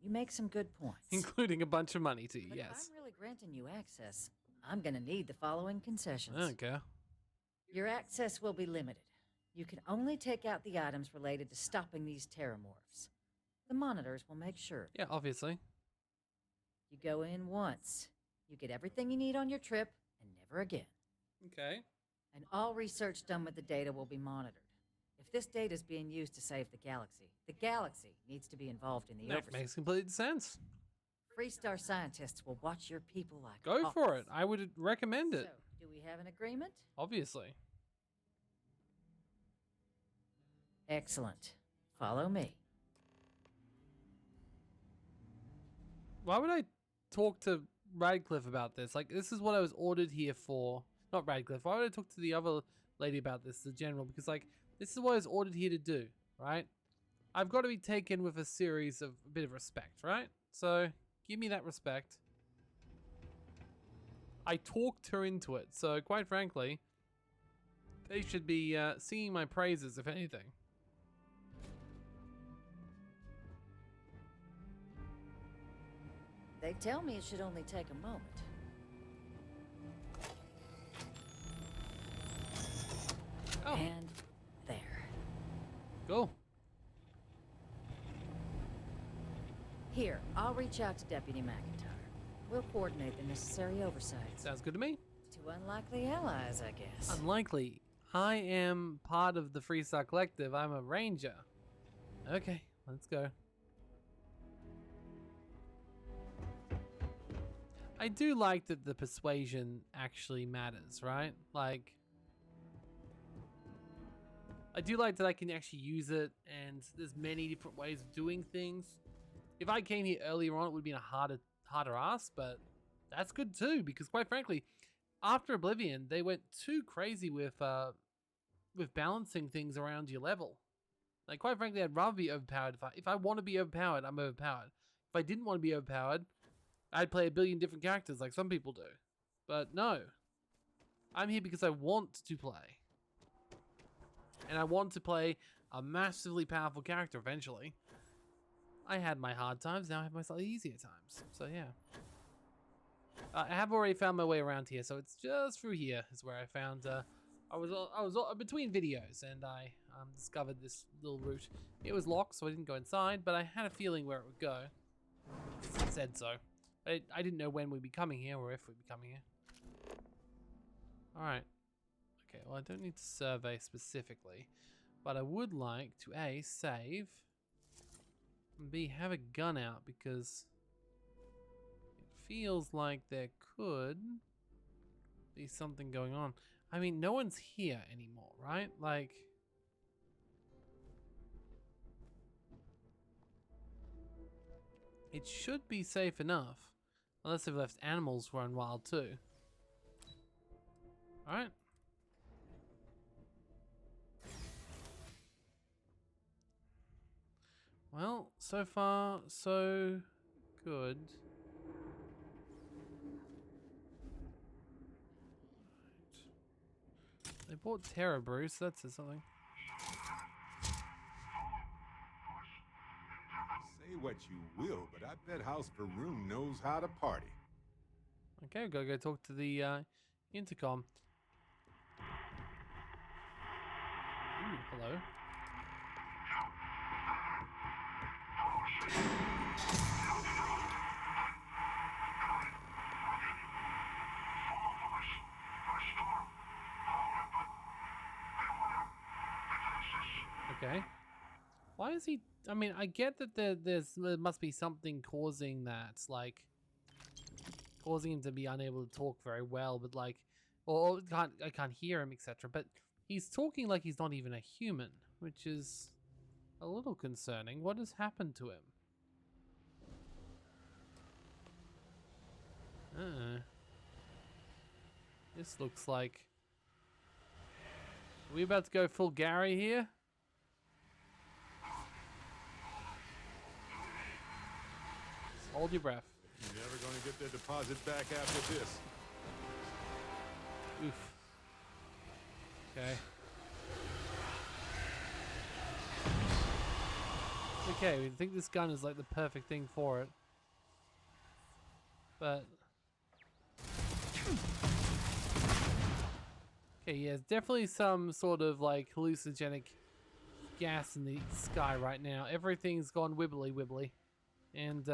make some good points. Including a bunch of money too, But yes. if I'm really granting you access, I'm gonna need the following concessions. I don't care. Your access will be limited. You can only take out the items related to stopping these terramorphs. The monitors will make sure. Yeah, obviously. You go in once. You get everything you need on your trip, and never again. Okay. And all research done with the data will be monitored. If this data is being used to save the galaxy needs to be involved in the That oversight. makes complete sense. Freestar scientists will watch your people like Go hawks. for it. I would recommend it. So, do we have an agreement? Obviously. Excellent. Follow me. Why would I talk to Radcliffe about this? Like, this is what I was ordered here for. Not Radcliffe. Why would I talk to the other lady about this, the general? Because, like, this is what I was ordered here to do, right? I've got to be taken with a series of a bit of respect, right? So, give me that respect. I talked her into it, so quite frankly, they should be singing my praises, if anything. They tell me it should only take a moment. Oh. And there. Cool. Here, I'll reach out to Deputy McIntyre. We'll coordinate the necessary oversight. Sounds good to me. Two unlikely allies, I guess. Unlikely. I am part of the Freestar Collective. I'm a ranger. Okay, let's go. I do like that the persuasion actually matters, right? Like, I do like that I can actually use it, and there's many different ways of doing things. If I came here earlier on, it would have been a harder ask, but that's good too, because quite frankly, after Oblivion, they went too crazy with balancing things around your level. Like, quite frankly, I'd rather be overpowered. If I want to be overpowered, I'm overpowered. If I didn't want to be overpowered, I'd play a billion different characters like some people do. But no. I'm here because I want to play. And I want to play a massively powerful character eventually. I had my hard times, now I have my slightly easier times. So yeah. I have already found my way around here, so it's just through here is where I found... I was between videos, and I discovered this little route. It was locked, so I didn't go inside, but I had a feeling where it would go. It said so. I didn't know when we'd be coming here, or if we'd be coming here. Alright. Okay, well I don't need to survey specifically, but I would like to A, save, and B, have a gun out, because it feels like there could be something going on. I mean, no one's here anymore, right? Like... it should be safe enough. Unless they've left animals run wild too. Alright. Well, so far, so good. They bought Terrable, so that says something. Say what you will, but I bet House Varun knows how to party. Okay, we've got to go talk to the intercom. Ooh, hello. Okay. Why is he... I mean, I get that there must be something causing that, like... causing him to be unable to talk very well, but like... or I can't hear him, etc. But he's talking like he's not even a human, which is a little concerning. What has happened to him? This looks like... Are we about to go full Gary here? Hold your breath. You're never going to get their deposit back after this. Oof. Okay. Okay, we think this gun is like the perfect thing for it. But... Okay, yeah, there's definitely some sort of like hallucinogenic gas in the sky right now. Everything's gone wibbly wibbly. And,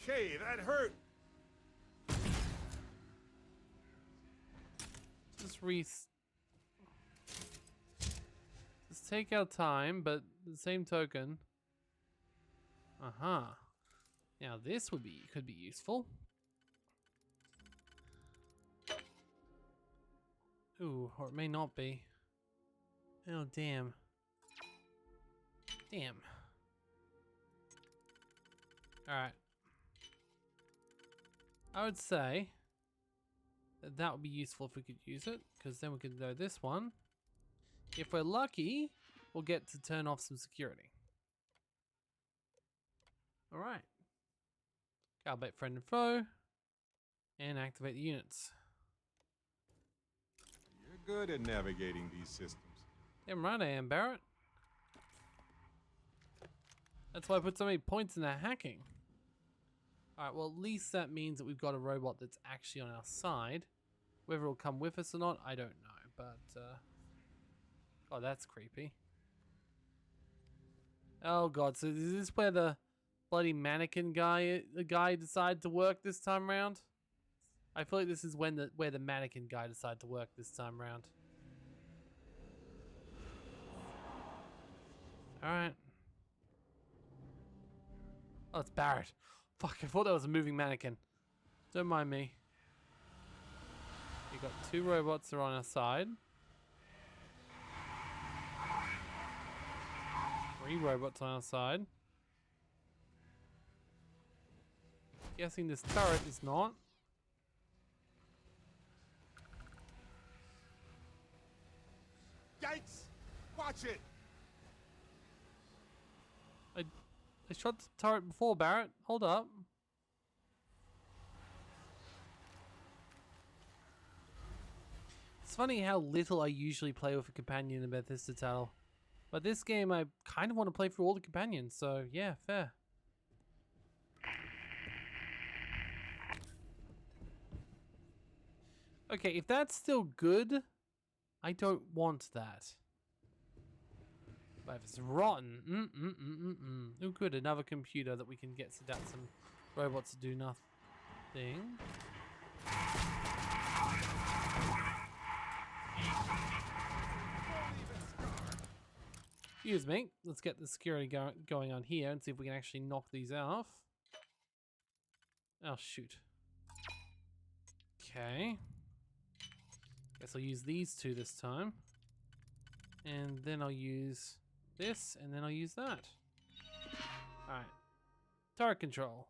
Okay, that hurt. just take our time, but the same token. Uh-huh. Now this could be useful. Ooh, or it may not be. Oh, damn. Damn. Alright. I would say that would be useful if we could use it, because then we could do this one. If we're lucky, we'll get to turn off some security. Alright. Calibrate friend and foe. And activate the units. You're good at navigating these systems. Damn right I am, Barrett. That's why I put so many points in that hacking. Alright, well at least that means that we've got a robot that's actually on our side. Whether it'll come with us or not, I don't know. But, oh, that's creepy. Oh god, so is this where the bloody mannequin guy decided to work this time around? I feel like this is where the mannequin guy decided to work this time around. Alright. Oh, it's Barrett. Fuck, I thought that was a moving mannequin. Don't mind me. You got two robots that are on our side. 3 robots on our side. Guessing this turret is not. Yikes! Watch it! I shot the turret before, Barrett. Hold up. It's funny how little I usually play with a companion in Bethesda title. But this game, I kind of want to play through all the companions, so yeah, fair. Okay, if that's still good, I don't want that. But if it's rotten, oh good, another computer that we can get sent out some robots to do nothing. Excuse me, let's get the security going on here and see if we can actually knock these off. Oh shoot. Okay. Guess I'll use these two this time. And then I'll use this, and then I'll use that. Alright. Turret control.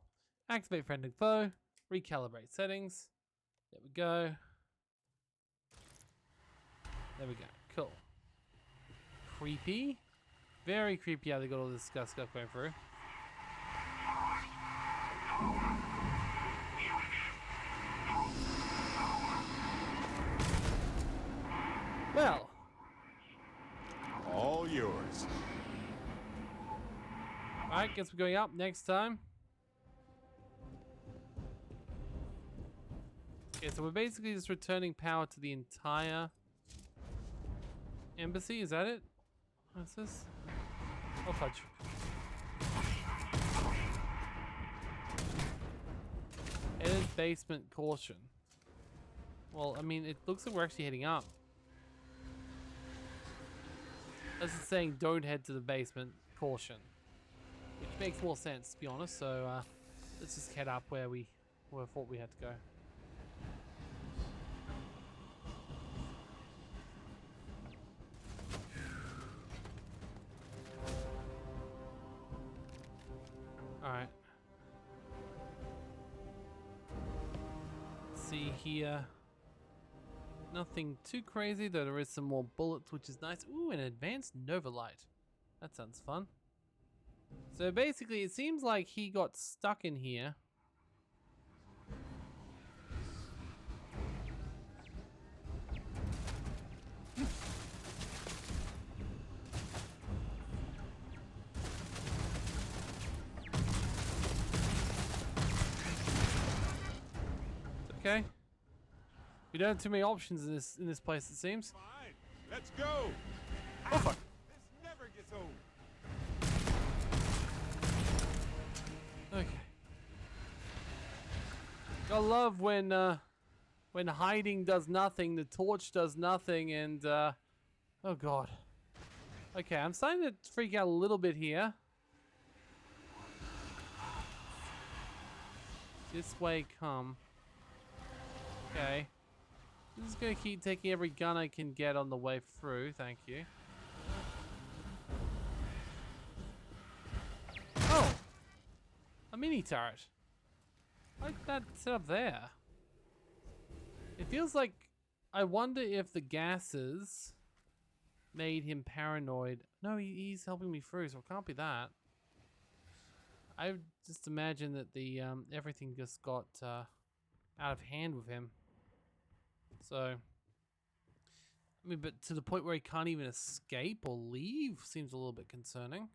Activate friend and foe. Recalibrate settings. There we go. There we go. Cool. Creepy. Very creepy how they got all this stuff going through. Well. All yours. Alright, guess we're going up next time. Okay, so we're basically just returning power to the entire embassy, is that it? What's this? Oh, fudge. Edit basement caution. Well, I mean, it looks like we're actually heading up. This is saying don't head to the basement, caution. Which makes more sense, to be honest, so let's just head up where we thought we had to go. Alright. see here. Nothing too crazy, though there is some more bullets, which is nice. Ooh, an advanced Nova Light. That sounds fun. So basically, it seems like he got stuck in here. Okay. We don't have too many options in this place, it seems. Fine, let's go. Oh fuck! This never gets old. Okay. I love when hiding does nothing, the torch does nothing, and oh god. Okay, I'm starting to freak out a little bit here. This way, come. Okay. I'm just gonna keep taking every gun I can get on the way through. Thank you. Oh! A mini turret. Like that set up there. It feels like, I wonder if the gases made him paranoid. No, he's helping me through, so it can't be that. I just imagine that the everything just got out of hand with him. So, I mean, but to the point where he can't even escape or leave seems a little bit concerning.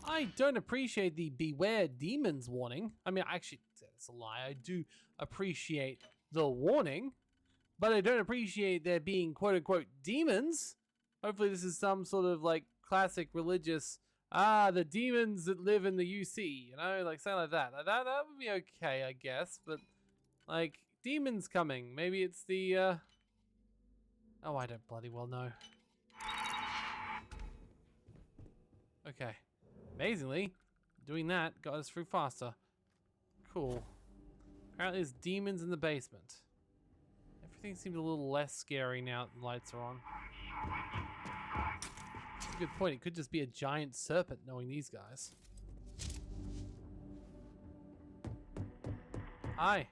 I don't appreciate the beware demons warning. I mean, actually, it's a lie. I do appreciate the warning, but I don't appreciate there being quote unquote demons. Hopefully this is some sort of like classic religious, the demons that live in the UC, you know, like something like that. That would be okay, I guess, but like demons coming. Maybe it's the, oh, I don't bloody well know. Okay. Amazingly, doing that got us through faster. Cool. Apparently there's demons in the basement. Everything seems a little less scary now that the lights are on. That's a good point. It could just be a giant serpent knowing these guys. Hi.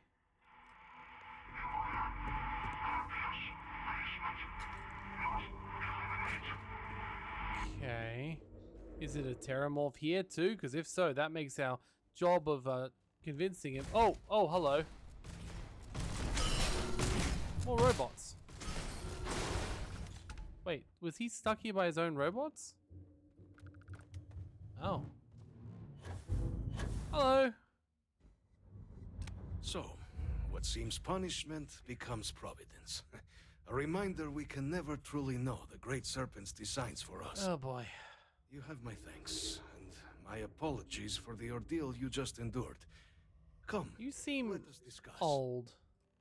Okay. Is it a Terramorph here too? Because if so, that makes our job of convincing him. Oh, hello. More robots. Wait, was he stuck here by his own robots? Oh. Hello. So, what seems punishment becomes providence. A reminder we can never truly know the Great Serpent's designs for us. Oh boy. You have my thanks, and my apologies for the ordeal you just endured. Come, you seem let us discuss. Old.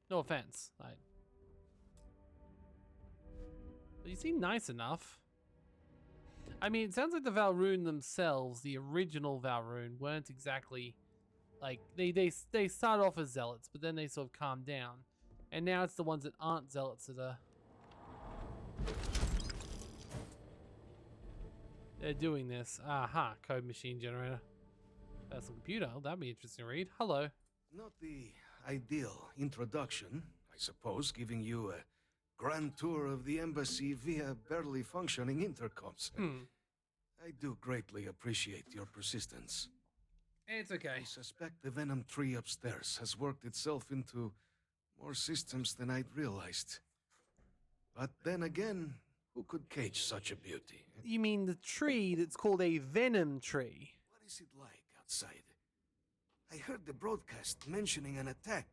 No offense. But you seem nice enough. I mean, it sounds like the Valrune themselves, the original Valrune, weren't exactly like they start off as zealots, but then they sort of calm down, and now it's the ones that aren't zealots that are they're doing this. Aha, code machine generator. Personal computer. Oh, that'd be interesting to read. Hello. Not the ideal introduction, I suppose, giving you a grand tour of the embassy via barely functioning intercoms. I do greatly appreciate your persistence. It's okay. I suspect the Venom tree upstairs has worked itself into more systems than I'd realized. But then again, who could cage such a beauty? You mean the tree that's called a Venom tree? What is it like outside? I heard the broadcast mentioning an attack.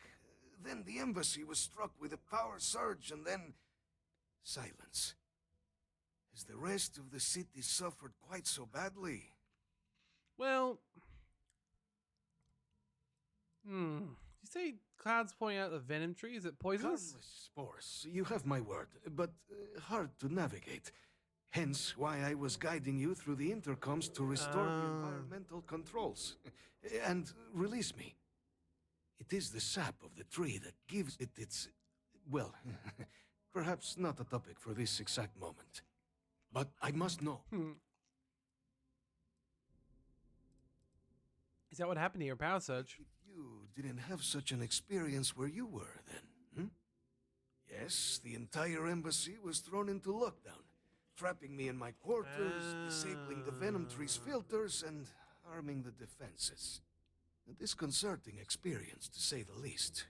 Then the embassy was struck with a power surge, and then silence. Has the rest of the city suffered quite so badly? Well, you say Cloud's pointing out the Venom tree? Is it poisonous? Harmless spores, you have my word, but hard to navigate. Hence why I was guiding you through the intercoms to restore the environmental controls and release me. It is the sap of the tree that gives it its... well, perhaps not a topic for this exact moment. But I must know. Is that what happened to your power surge? You didn't have such an experience where you were then, hmm? Yes, the entire embassy was thrown into lockdown, trapping me in my quarters, disabling the Venom Tree's filters, and arming the defenses. A disconcerting experience, to say the least.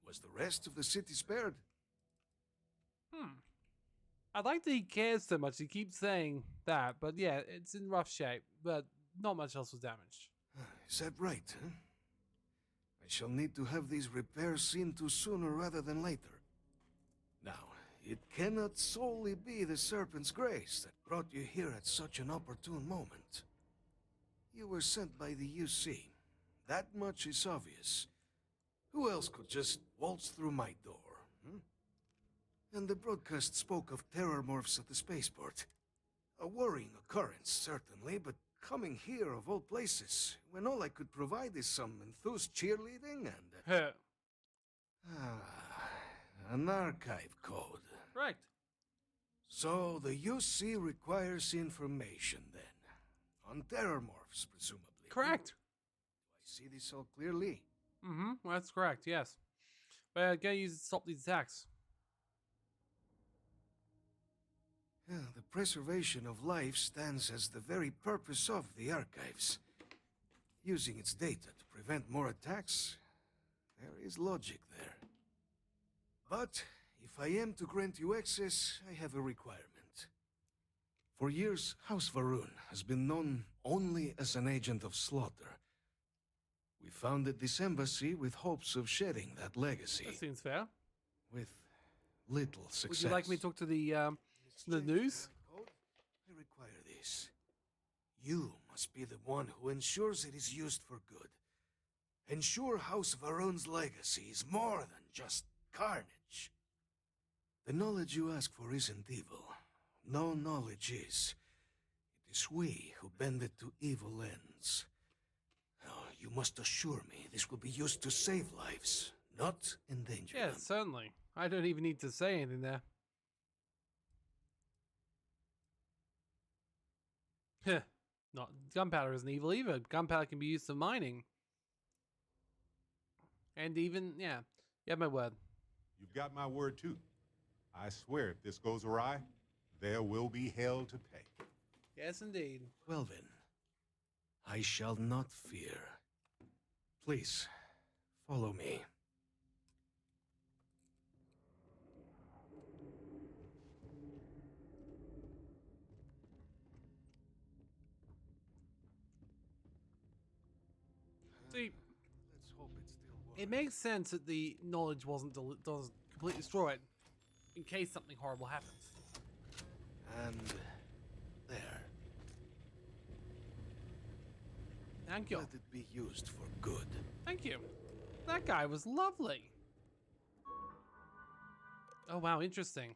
Was the rest of the city spared? I like that he cares so much. He keeps saying that, but yeah, it's in rough shape, but not much else was damaged. Is that right, huh? I shall need to have these repairs seen to sooner rather than later. Now, it cannot solely be the Serpent's grace that brought you here at such an opportune moment. You were sent by the UC. That much is obvious. Who else could just waltz through my door, hmm? And the broadcast spoke of terror morphs at the spaceport. A worrying occurrence, certainly, but coming here of all places, when all I could provide is some enthused cheerleading and... an archive code. Right. So the UC requires information, then. On terror morphs, presumably. Correct. Do I see this all clearly? Well, that's correct, yes. We're going to use it to stop these attacks. The preservation of life stands as the very purpose of the archives. Using its data to prevent more attacks, there is logic there. But if I am to grant you access, I have a requirement. For years, House Varun has been known only as an agent of slaughter. We founded this embassy with hopes of shedding that legacy. That seems fair. With little success. Would you like me to talk to the news? I require this. You must be the one who ensures it is used for good. Ensure House Varun's legacy is more than just carnage. The knowledge you ask for isn't evil. No knowledge is. It is we who bend it to evil ends. Now, you must assure me this will be used to save lives, not endanger them. Yes, certainly. I don't even need to say anything there. Not gunpowder isn't evil either. Gunpowder can be used for mining. And even, yeah, you have my word. You've got my word too. I swear if this goes awry, there will be hell to pay. Yes, indeed. Well then, I shall not fear. Please, follow me. See, let's hope it still works. It makes sense that the knowledge doesn't completely destroy it, in case something horrible happens. And there. Thank you. Let it be used for good. Thank you. That guy was lovely. Oh wow, interesting.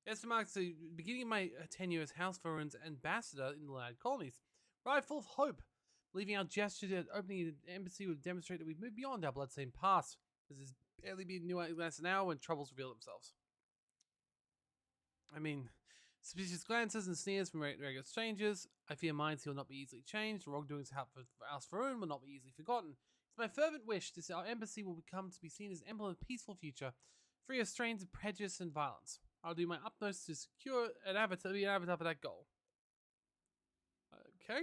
This marks the beginning of my tenure as House Varun's ambassador in the Allied colonies. Where I full of hope, believing our gesture at opening the embassy would demonstrate that we've moved beyond our bloodstained past. This has barely been less an hour when troubles reveal themselves. I mean, suspicious glances and sneers from regular strangers. I fear minds will not be easily changed. Wrongdoings for House Varun will not be easily forgotten. It's my fervent wish that our embassy will become to be seen as an emblem of a peaceful future, free of strains of prejudice and violence. I'll do my utmost to secure an avatar for that goal. Okay.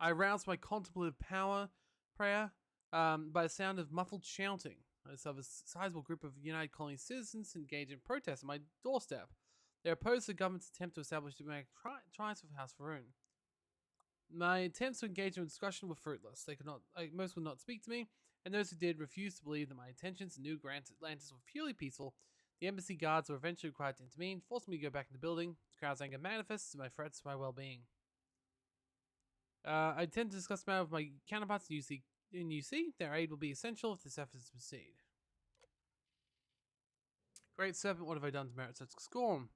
I arouse my contemplative prayer by the sound of muffled shouting. I saw a sizable group of United Colony citizens engage in protest on my doorstep. They oppose the government's attempt to establish democratic trials of House Varun. My attempts to engage in discussion were fruitless. Most would not speak to me, and those who did refused to believe that my intentions in New Grand Atlantis were purely peaceful. The embassy guards were eventually required to intervene, forcing me to go back in the building. The crowd's anger manifests my threats to my well-being. I intend to discuss the matter with my counterparts in UC. Their aid will be essential if this effort is to proceed. Great Serpent, what have I done to merit such scorn?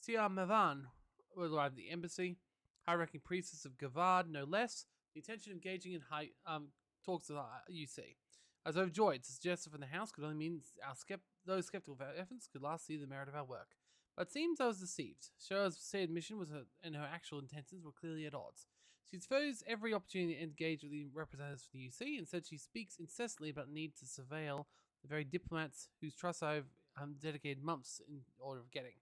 Siar Mavan will arrive at the embassy. High-ranking priestess of Gavad, no less. The intention of engaging in high talks with UC. I was overjoyed. To suggest it from the house could only mean those skeptical of our efforts could last see the merit of our work. But it seems I was deceived. Shora's said mission and her actual intentions were clearly at odds. She exposed every opportunity to engage with the representatives from the UC and said she speaks incessantly about the need to surveil the very diplomats whose trust I've dedicated months in order of getting.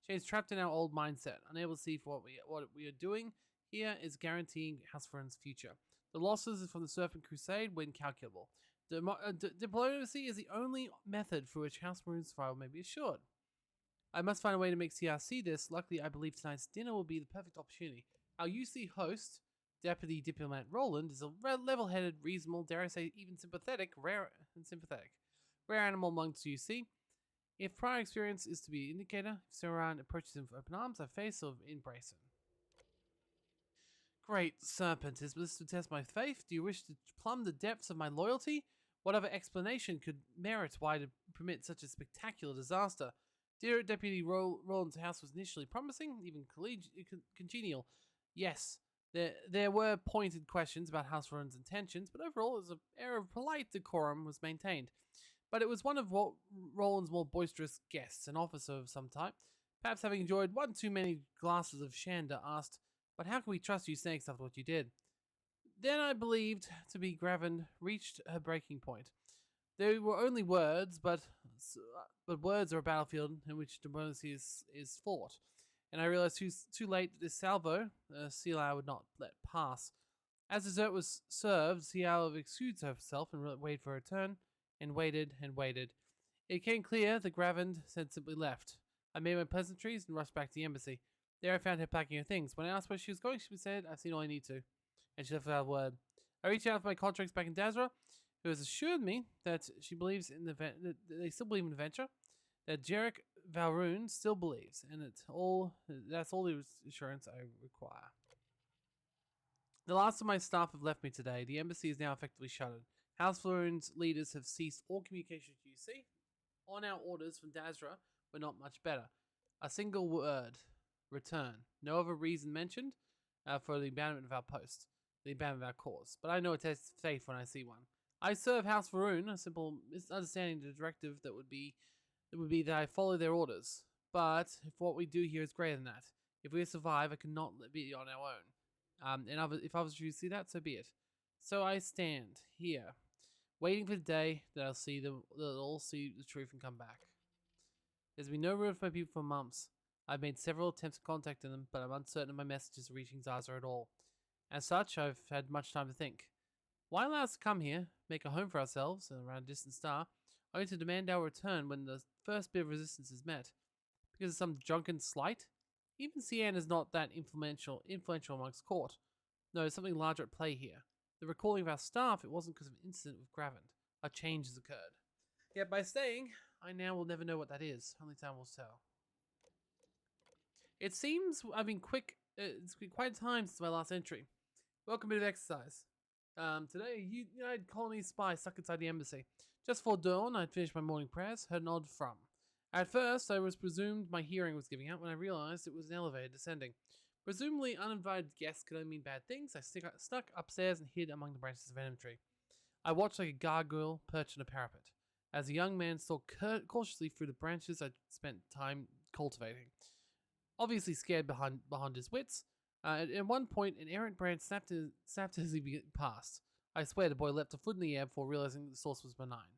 She is trapped in our old mindset, unable to see for what we are doing here is guaranteeing House Vernon's future. The losses from the Serpent Crusade were incalculable. Diplomacy is the only method for which House Vernon's survival may be assured. I must find a way to make CR see this. Luckily, I believe tonight's dinner will be the perfect opportunity. Our UC host, Deputy Diplomat Roland, is a level-headed, reasonable, dare I say, even rare animal amongst UC. If prior experience is to be an indicator, if Sauron approaches him with open arms, I face or embrace him. Great Serpent, is this to test my faith? Do you wish to plumb the depths of my loyalty? What other explanation could merit why to permit such a spectacular disaster? Dear Deputy Roland's house was initially promising, even congenial. Yes, there were pointed questions about House Roland's intentions, but overall, an air of polite decorum was maintained. But it was one of Roland's more boisterous guests, an officer of some type, perhaps having enjoyed one too many glasses of Shanda, asked, "But how can we trust you saying stuff what you did?" Then I believed to be Graven reached her breaking point. They were only words, but words are a battlefield in which diplomacy is fought. And I realized too late that this salvo, Cial would not let pass. As dessert was served, Cial excused herself and waited for her turn, and waited and waited. It became clear that Graven had simply left. I made my pleasantries and rushed back to the embassy. There I found her packing her things. When I asked where she was going, she said, "I've seen all I need to." And she left without a word. I reached out for my contracts back in Dazra, who has assured me that she believes in that they still believe in the venture, that Jarek Valroon still believes, and that's all the assurance I require. The last of my staff have left me today. The embassy is now effectively shuttered. House Valroon's leaders have ceased all communication with UC. On our orders from Dazra were not much better. A single word, return. No other reason mentioned for the abandonment of our post, the abandonment of our cause. But I know a test of faith when I see one. I serve House Valroon, a simple misunderstanding the directive that would be that I follow their orders. But if what we do here is greater than that, if we survive, I cannot be on our own. If others choose to see that, so be it. So I stand here, waiting for the day that they'll all see the truth and come back. There's been no room for my people for months. I've made several attempts at contacting them, but I'm uncertain of my messages reaching Zaza at all. As such, I've had much time to think. Why allow us to come here, make a home for ourselves around a distant star, only to demand our return when the first bit of resistance is met? Because of some drunken slight? Even Cian is not that influential amongst court. No, there's something larger at play here. The recalling of our staff, it wasn't because of an incident with Graven. A change has occurred. Yet by staying, I now will never know what that is. Only time will tell. It seems I've been quick. It's been quite a time since my last entry. Welcome to a bit of exercise. Today, United Colony spy stuck inside the embassy. Just before dawn, I'd finished my morning prayers, heard an odd thrum. At first, I was presumed my hearing was giving out when I realized it was an elevator descending. Presumably, uninvited guests could only mean bad things. I snuck upstairs and hid among the branches of an elm tree. I watched like a gargoyle perched on a parapet. As a young man stalked cautiously through the branches I'd spent time cultivating. Obviously scared behind his wits, at one point an errant branch snapped as he passed. I swear the boy leapt a foot in the air before realizing the source was benign.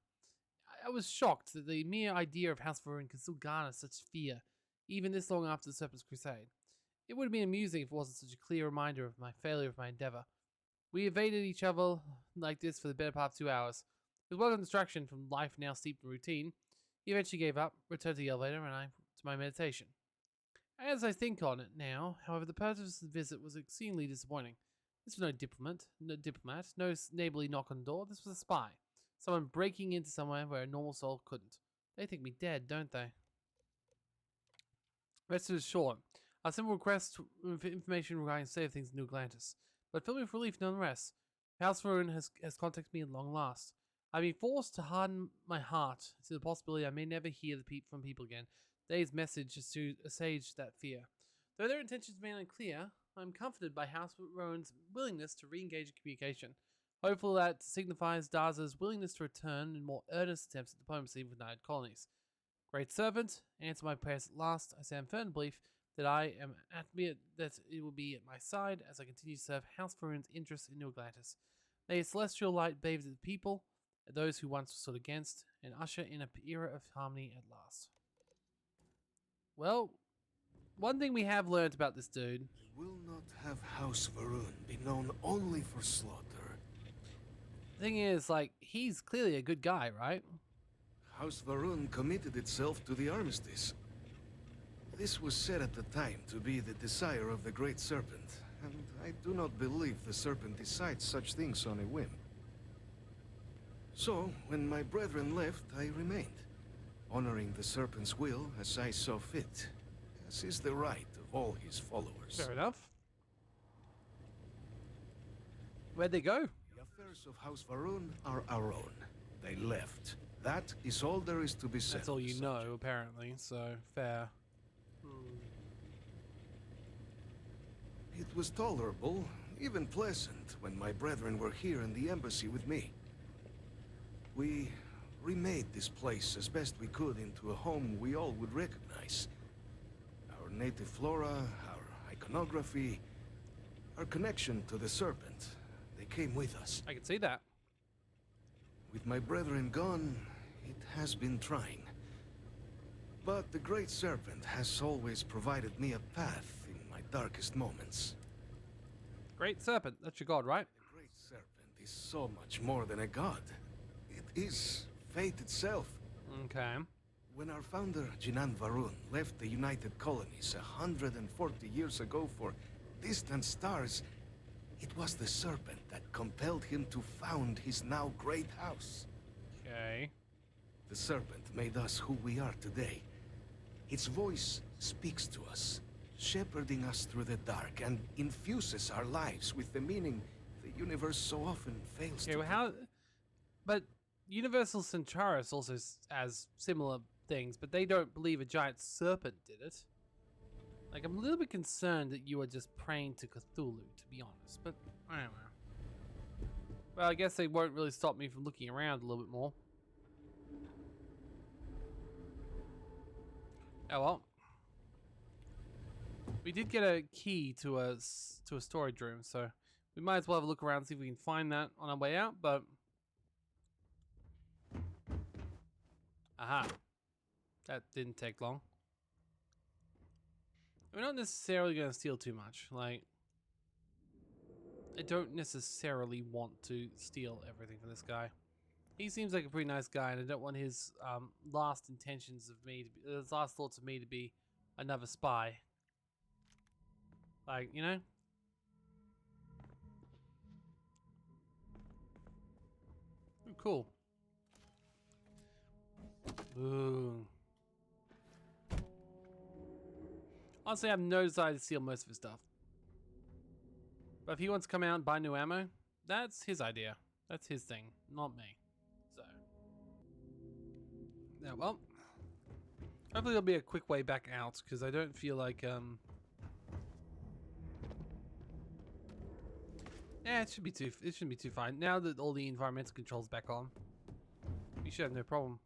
I was shocked that the mere idea of House Valroon could still garner such fear, even this long after the Serpent's Crusade. It would have been amusing if it wasn't such a clear reminder of my failure of my endeavor. We evaded each other like this for the better part of 2 hours. It was welcome distraction from life now steeped in routine. He eventually gave up, returned to the elevator, and I to my meditation. As I think on it now, however, the purpose of the visit was exceedingly disappointing. This was no diplomat, no neighborly knock on the door. This was a spy. Someone breaking into somewhere where a normal soul couldn't. They think me dead, don't they? Rest is short. A simple request for information regarding the state of things in New Atlantis. But fill me with relief nonetheless. House Valroon has contacted me at long last. I've been forced to harden my heart to the possibility I may never hear from people again. Today's message is to assuage that fear. Though their intentions remain unclear, I'm comforted by House Rowan's willingness to re-engage in communication. Hopeful that signifies Daza's willingness to return in more earnest attempts at diplomacy with United Colonies. Great servant, answer my prayers at last. I stand firm in belief that that it will be at my side as I continue to serve House Varun's interests in New Atlantis. May its celestial light bathe the people, and those who once stood against, and usher in an era of harmony at last. Well, one thing we have learned about this dude. I will not have House Varun be known only for slaughter. Thing is, like, he's clearly a good guy, right? House Varun committed itself to the armistice. This was said at the time to be the desire of the Great Serpent, and I do not believe the Serpent decides such things on a whim. So, when my brethren left, I remained, honoring the Serpent's will as I saw fit, as is the right of all his followers. Fair enough. Where'd they go? The affairs of House Varun are our own. They left. That is all there is to be said. That's all you know, apparently, so fair. It was tolerable, even pleasant, when my brethren were here in the embassy with me. We remade this place as best we could into a home we all would recognize. Our native flora, our iconography, our connection to the Serpent, they came with us. I can see that. With my brethren gone, it has been trying. But the Great Serpent has always provided me a path in my darkest moments. Great Serpent, that's your god, right? The Great Serpent is so much more than a god. It is fate itself. Okay. When our founder, Jinan Varun, left the United Colonies 140 years ago for distant stars, it was the Serpent that compelled him to found his now great house. Okay. The Serpent made us who we are today. Its voice speaks to us, shepherding us through the dark, and infuses our lives with the meaning the universe so often fails to. Well, how? But Universal Centaurus also has similar things, but they don't believe a giant serpent did it. Like, I'm a little bit concerned that you are just praying to Cthulhu, to be honest. But I don't know. Well, I guess they won't really stop me from looking around a little bit more. Oh well. We did get a key to a storage room, so we might as well have a look around and see if we can find that on our way out, but... Aha. That didn't take long. We're not necessarily going to steal too much. Like, I don't necessarily want to steal everything from this guy. He seems like a pretty nice guy, and I don't want his last intentions of me to be, his last thoughts of me to be another spy. Like, you know? Ooh, cool. Ooh. Honestly, I have no desire to steal most of his stuff. But if he wants to come out and buy new ammo, that's his idea. That's his thing, not me. So. Yeah, well. Hopefully there'll be a quick way back out, because I don't feel like, yeah, it shouldn't be too fine. Now that all the environmental controls back on, we should have no problem.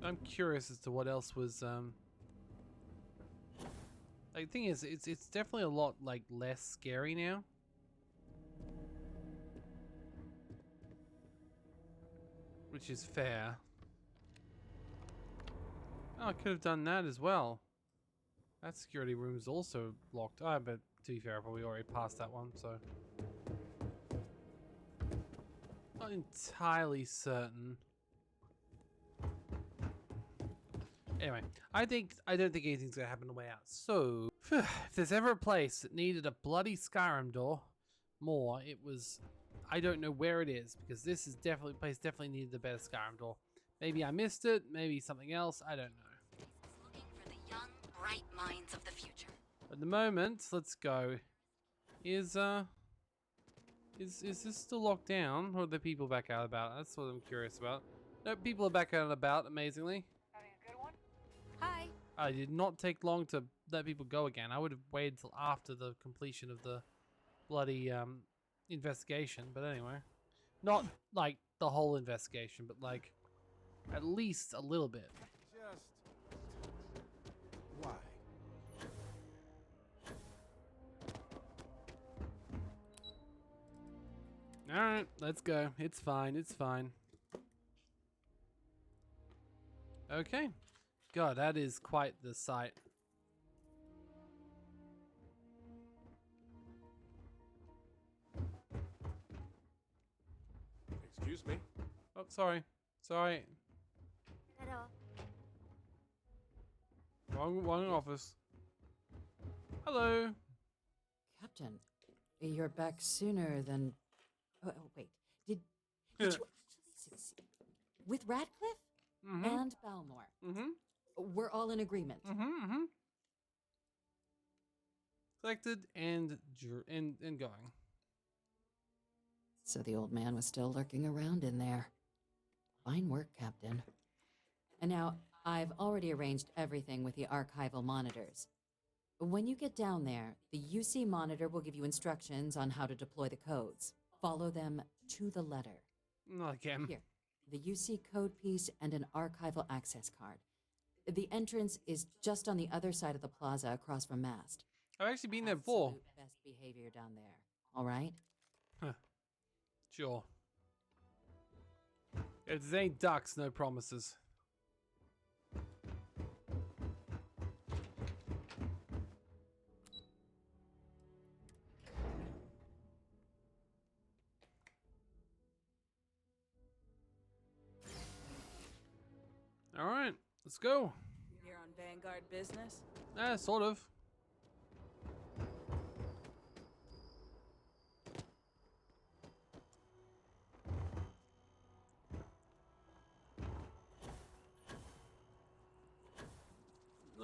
I'm curious as to what else was like, the thing is, it's definitely a lot like less scary now. Which is fair. Oh, I could have done that as well. That security room is also locked. Oh, but to be fair, I probably already passed that one, so. Not entirely certain. Anyway, I don't think anything's gonna happen on the way out. So, if there's ever a place that needed a bloody Skyrim door more, it was. I don't know where it is, because this is definitely place definitely needed a better Skyrim door. Maybe I missed it. Maybe something else. I don't know. Looking for the young, bright minds of the future. At the moment, let's go. Is Is this still locked down, or are the people back out and about? That's what I'm curious about. No, people are back out and about, amazingly. Having a good one? Hi. I did not take long to let people go again. I would have waited till after the completion of the bloody investigation, but anyway. Not like the whole investigation, but like at least a little bit. Just why? Alright, let's go. It's fine, it's fine. Okay. God, that is quite the sight. Excuse me? Oh, sorry. Sorry. Wrong office. Hello. Captain, you're back sooner than... Oh, wait. Did you actually succeed? With Radcliffe and Balmore? We're all in agreement. Collected and going. So the old man was still lurking around in there. Fine work, Captain. And now, I've already arranged everything with the archival monitors. When you get down there, the UC monitor will give you instructions on how to deploy the codes. Follow them to the letter. Not again. Here, the UC code piece and an archival access card. The entrance is just on the other side of the plaza across from Mast. I've actually been there before. Absolute best behavior down there. All right? Huh. Sure. If there's any ducks, no promises. All right, let's go. Here on Vanguard business? Sort of.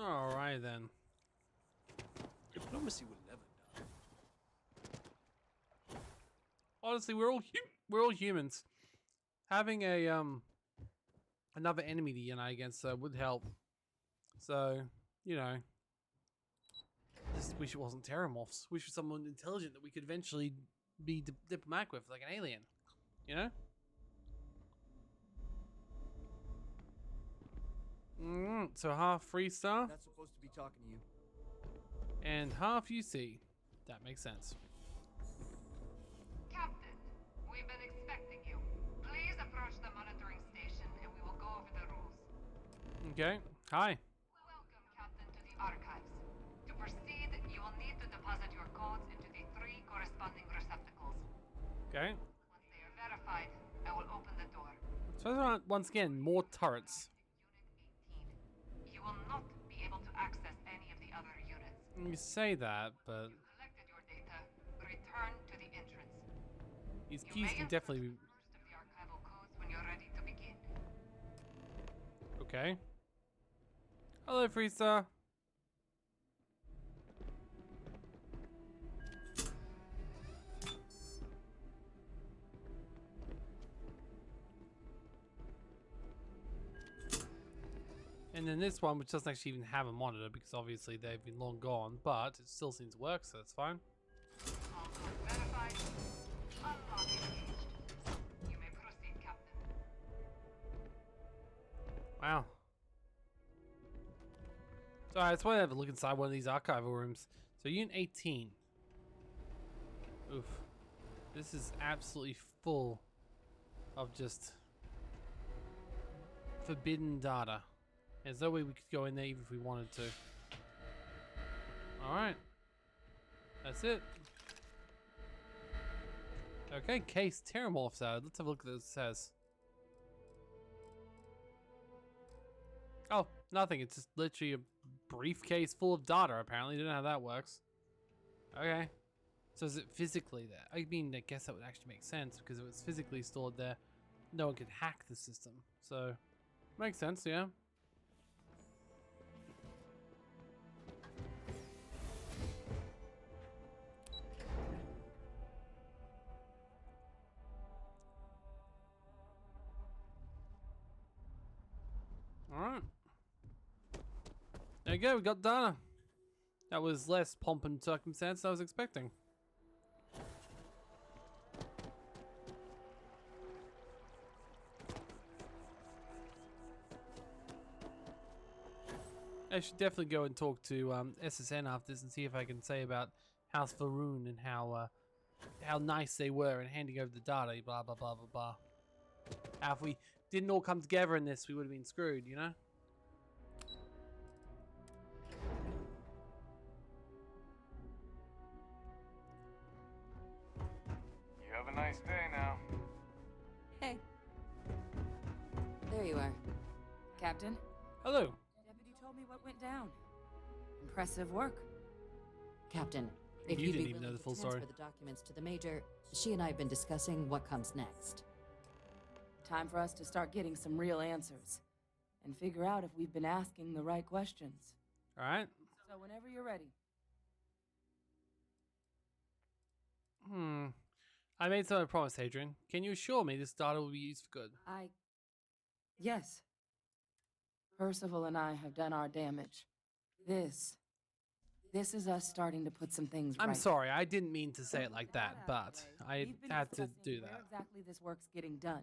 All right then. Diplomacy will never die. Honestly, we're all humans. Having a another enemy to unite against would help. So, you know, just wish it wasn't Terramorphs. Wish it was someone intelligent that we could eventually be diplomatic with, like an alien. You know? So half Freestar. Not supposed to be talking to you. And half UC. That makes sense. Captain, we've been expecting you. Please approach the monitoring station and we will go over the rules. Okay. Hi. Welcome, Captain, to the archives. To proceed, you will need to deposit your codes into the 3 corresponding receptacles. Okay. Once they are verified, I will open the door. So once again, more turrets. You will not be able to access any of the other units. You say that, but You collected your data. Return to the entrance. these keys can definitely be... First of the archival codes when you're ready to begin. Okay. Hello, Freestar. And then this one, which doesn't actually even have a monitor because obviously they've been long gone, but it still seems to work, so that's fine. All codes verified. Unlock engaged. You may proceed, Captain. Wow. So I just want to have a look inside one of these archival rooms. So Unit 18. Oof. This is absolutely full of just forbidden data. There's no way we could go in there even if we wanted to. Alright. That's it. Okay, case Terramorphs out. Let's have a look at what it says. Oh, nothing. It's just literally a briefcase full of data, apparently. Don't know how that works. Okay. So is it physically there? I mean, I guess that would actually make sense because if it's physically stored there, no one could hack the system. So, makes sense, yeah. Alright. There you go, we got data. That was less pomp and circumstance than I was expecting. I should definitely go and talk to SSN after this and see if I can say about House Faroon and how nice they were in handing over the data, blah blah blah blah blah. How if we didn't all come together in this, we would have been screwed, you know? You have a nice day now. Hey. There you are. Captain? Hello. Deputy told me what went down. Impressive work. Captain, if You you'd didn't be even know willing the full to transfer story. the documents to the Major, she and I have been discussing what comes next. Time for us to start getting some real answers. And figure out if we've been asking the right questions. Alright. So whenever you're ready. I made some promise, Hadrian. Can you assure me this data will be used for good? Yes. Percival and I have done our damage. This is us starting to put some things right. I'm sorry, I didn't mean to say it like that, but I We've been had to discussing do where that. exactly this work's getting done.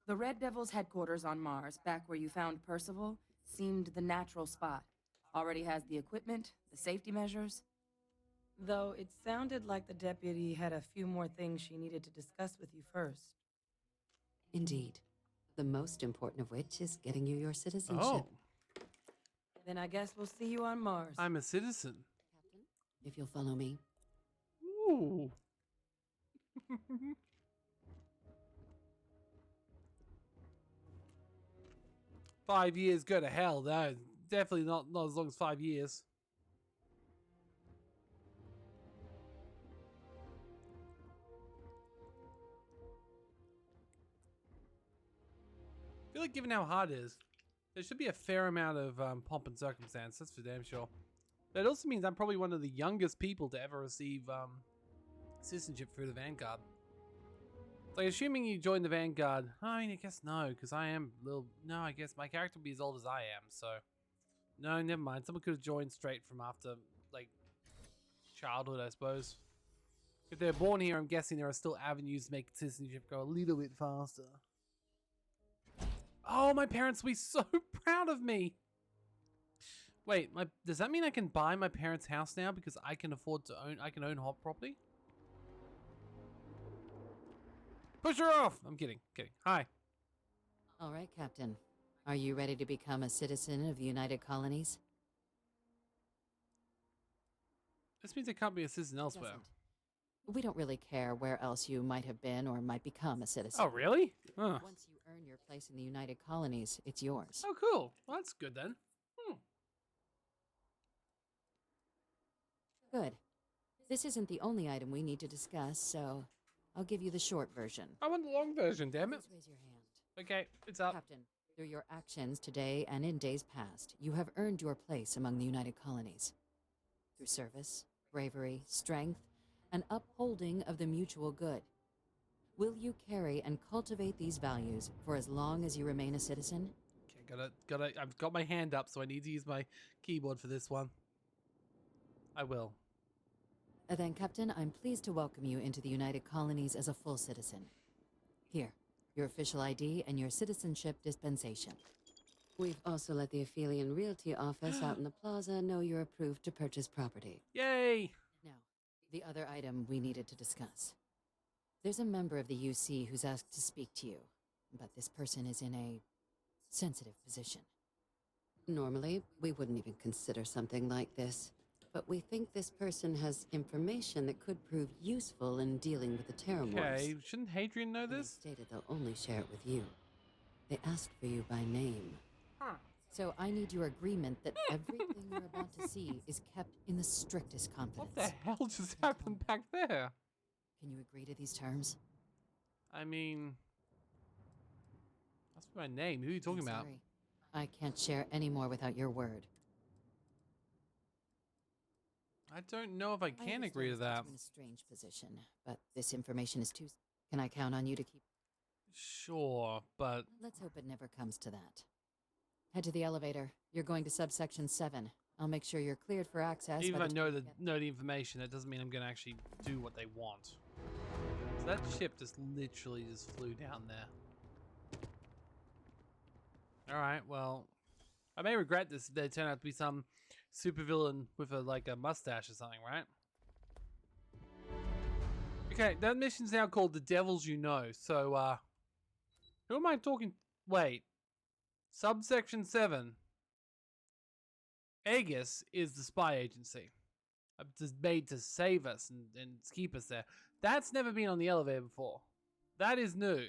The Red Devil's headquarters on Mars, back where you found Percival, seemed the natural spot. Already has the equipment, the safety measures. Though it sounded like the deputy had a few more things she needed to discuss with you first. Indeed. The most important of which is getting you your citizenship. Oh. Then I guess we'll see you on Mars. I'm a citizen. If you'll follow me. Ooh. 5 years go to hell. No, definitely not as long as 5 years. I feel like given how hard it is, there should be a fair amount of pomp and circumstance. That's for damn sure. That also means I'm probably one of the youngest people to ever receive citizenship through the Vanguard. Like, assuming you joined the Vanguard, I mean, I guess no, because I am no, I guess my character would be as old as I am, so. No, never mind. Someone could have joined straight from after, like, childhood, I suppose. If they're born here, I'm guessing there are still avenues to make citizenship go a little bit faster. Oh, my parents will be so proud of me. Wait, does that mean I can buy my parents' house now because I can afford to own hot property? Push her off! I'm kidding. Hi. All right, Captain. Are you ready to become a citizen of the United Colonies? This means I can't be a citizen elsewhere. We don't really care where else you might have been or might become a citizen. Oh, really? Huh. Once you earn your place in the United Colonies, it's yours. Oh, cool. Well, that's good then. Good. This isn't the only item we need to discuss, so I'll give you the short version. I want the long version, damn it. Please raise your hand. Okay, it's up. Captain, through your actions today and in days past, you have earned your place among the United Colonies. Through service, bravery, strength, and upholding of the mutual good. Will you carry and cultivate these values for as long as you remain a citizen? Okay, I've got my hand up, so I need to use my keyboard for this one. I will. Then, Captain, I'm pleased to welcome you into the United Colonies as a full citizen. Here, your official ID and your citizenship dispensation. We've also let the Aphelion Realty office out in the plaza know you're approved to purchase property. Yay! Now, the other item we needed to discuss. There's a member of the UC who's asked to speak to you, but this person is in a sensitive position. Normally, we wouldn't even consider something like this, but we think this person has information that could prove useful in dealing with the Terramorphs. Okay, shouldn't Hadrian know this? They stated they'll only share it with you. They asked for you by name. Huh. So I need your agreement that everything you're about to see is kept in the strictest confidence. What the hell just happened back there? Can you agree to these terms? I mean, that's my name. Who are you talking about? Sorry. I can't share any more without your word. I don't know if I can agree to that. I'm in a strange position, but this information is too... Can I count on you to keep... Sure, but... Let's hope it never comes to that. Head to the elevator. You're going to subsection 7. I'll make sure you're cleared for access. Even by if I the know time the you get- know the information, that doesn't mean I'm gonna actually do what they want. So that ship just literally just flew down there. Alright, well, I may regret this if they turn out to be some supervillain with a mustache or something, right? Okay, that mission's now called The Devils You Know, so, who am I talking... Wait. Subsection 7. Aegis is the spy agency. Just made to save us and keep us there. That's never been on the elevator before. That is new.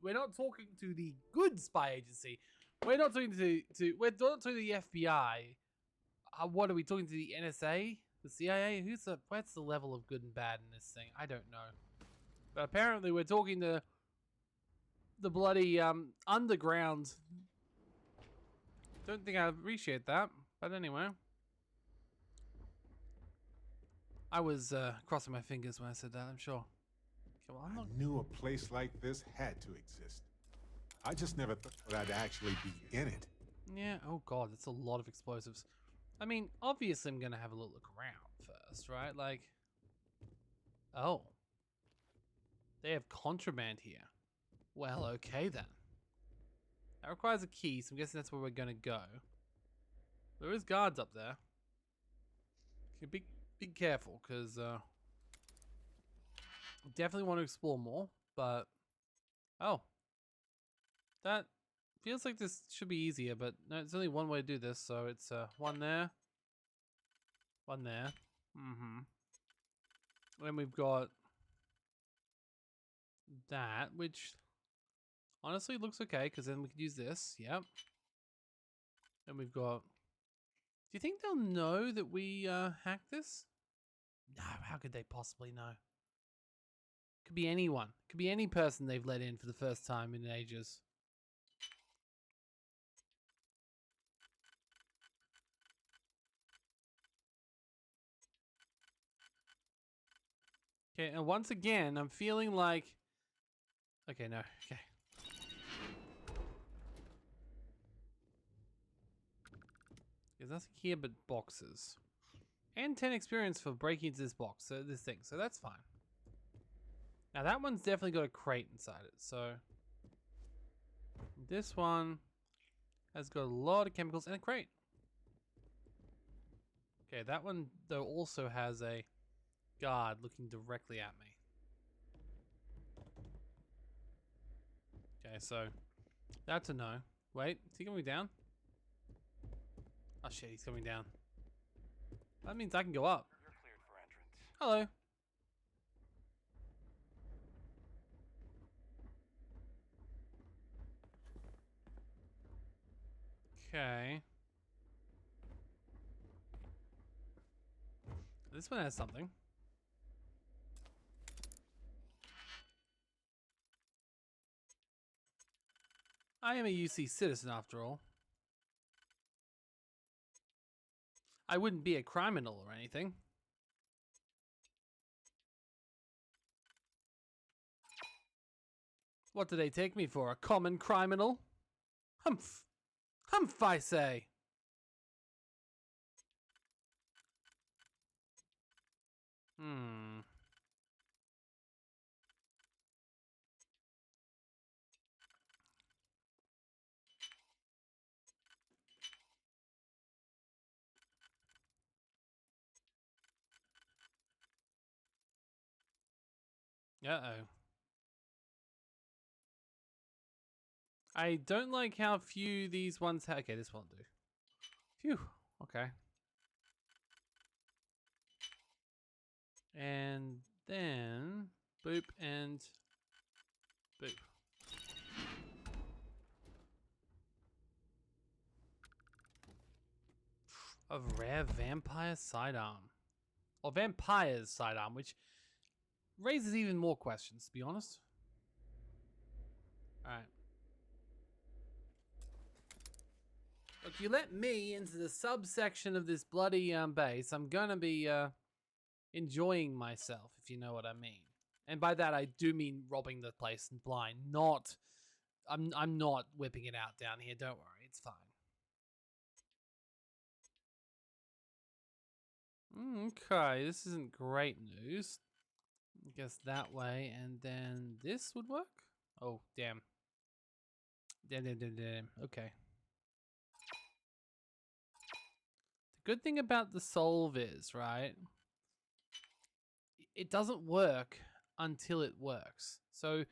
We're not talking to the good spy agency. We're not talking we're not talking to the FBI. What are we talking to, the NSA? The CIA? What's the level of good and bad in this thing? I don't know. But apparently we're talking to the bloody underground. Don't think I appreciate that. But anyway. I was crossing my fingers when I said that, I'm sure. Okay, well, I knew a place like this had to exist. I just never thought I'd actually be in it. Yeah, oh god, that's a lot of explosives. I mean, obviously I'm gonna have a little look around first, right? Like, oh. They have contraband here. Well, okay then. That requires a key, so I'm guessing that's where we're gonna go. There is guards up there. Okay, be careful, because definitely want to explore more, but oh. That feels like this should be easier, but no, it's only one way to do this, so it's one there. One there. Then we've got that, which honestly looks okay, because then we could use this. Yep. Then we've got... Do you think they'll know that we hacked this? No, how could they possibly know? Could be anyone. Could be any person they've let in for the first time in ages. Okay, and once again, I'm feeling like... Okay, no. Okay. There's nothing here but boxes. And 10 experience for breaking into this box, so this thing. So that's fine. Now that one's definitely got a crate inside it, so... This one has got a lot of chemicals and a crate. Okay, that one, though, also has a guard looking directly at me. Okay, so that's a no. Wait, is he coming down? Oh shit, he's coming down. That means I can go up. You're cleared for entrance. Hello. Okay. This one has something. I am a UC citizen after all. I wouldn't be a criminal or anything. What do they take me for? A common criminal? Humph. Humph, I say. Uh-oh. I don't like how few these ones have. Okay, this won't do. Phew. Okay. And then boop and boop. A rare vampire sidearm. Or vampire's sidearm, which raises even more questions, to be honest. Alright. Look, you let me into the subsection of this bloody base, I'm gonna be enjoying myself, if you know what I mean. And by that I do mean robbing the place blind, not... I'm not whipping it out down here, don't worry, it's fine. Okay, this isn't great news. I guess that way, and then this would work? Oh, damn. Damn. Okay. The good thing about the solve is, right, it doesn't work until it works. So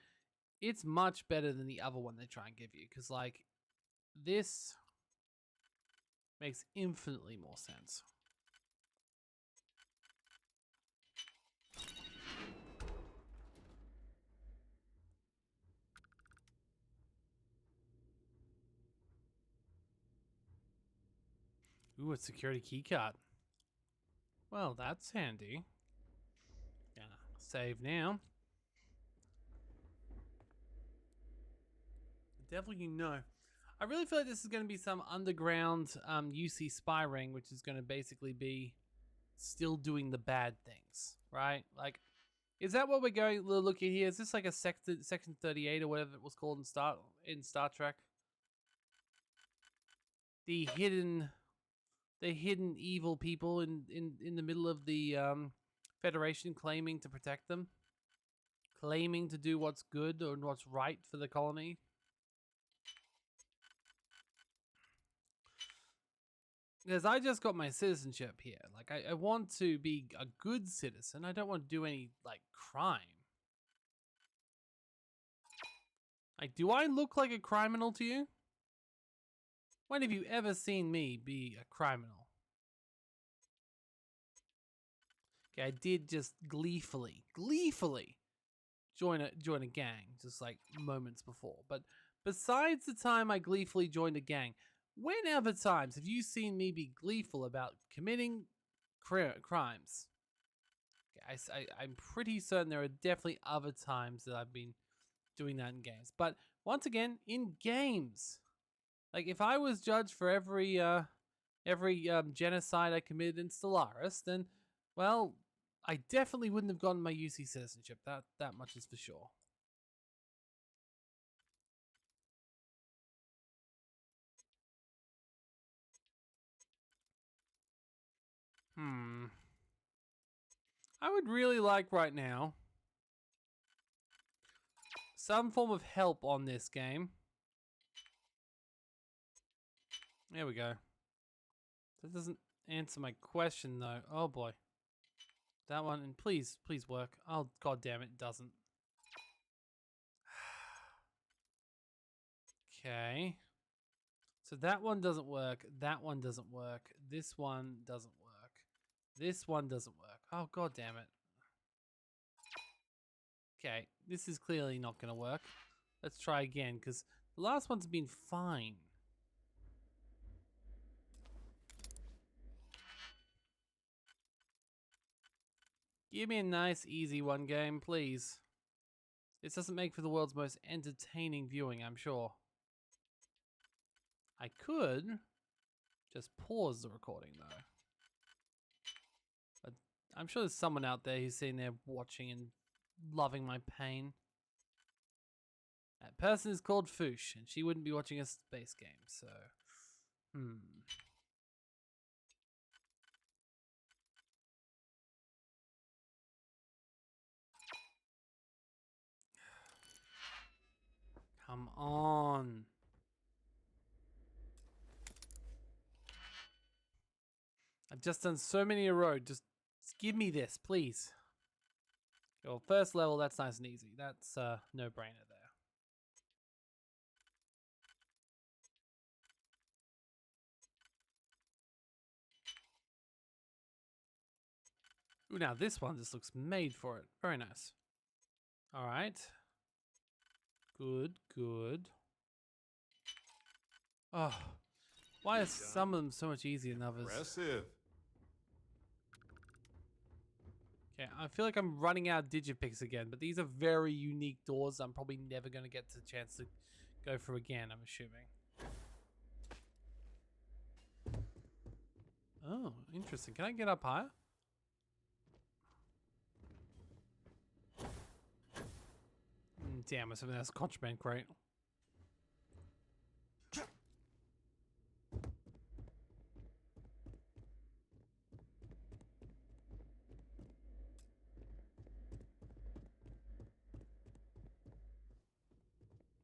it's much better than the other one they try and give you, because, like, this makes infinitely more sense. Ooh, a security keycard. Well, that's handy. Yeah, save now. The devil you know. I really feel like this is going to be some underground UC spy ring, which is going to basically be still doing the bad things, right? Like, is that what we're going to look at here? Is this like a section 38 or whatever it was called in Star Trek? The hidden evil people in the middle of the Federation claiming to protect them, claiming to do what's good or what's right for the colony. Because I just got my citizenship here. Like, I want to be a good citizen. I don't want to do any, like, crime. Like, do I look like a criminal to you? When have you ever seen me be a criminal? Okay, I did just gleefully join a gang just like moments before. But besides the time I gleefully joined a gang, when other times have you seen me be gleeful about committing crimes? Okay, I'm pretty certain there are definitely other times that I've been doing that in games. But once again, in games, like if I was judged for every genocide I committed in Stellaris, then, well, I definitely wouldn't have gotten my UC citizenship. That much is for sure. I would really like right now some form of help on this game. There we go. That doesn't answer my question though. Oh boy. That one, and please work. Oh, god damn it, doesn't. Okay. So that one doesn't work. That one doesn't work. This one doesn't work. This one doesn't work. Oh, god damn it. Okay, this is clearly not going to work. Let's try again, because the last one's been fine. Give me a nice, easy one game, please. This doesn't make for the world's most entertaining viewing, I'm sure. I could just pause the recording, though. But I'm sure there's someone out there who's sitting there watching and loving my pain. That person is called Foosh, and she wouldn't be watching a space game, so... Come on. I've just done so many a road. Just give me this, please. Well, first level, that's nice and easy. That's no-brainer there. Ooh, now this one just looks made for it. Very nice. All right. Good. Oh, why are some of them so much easier than others? Impressive. Okay, I feel like I'm running out of digipicks again, but these are very unique doors I'm probably never going to get the chance to go through again, I'm assuming. Oh, interesting. Can I get up higher? Damn, it's something that's contraband crate.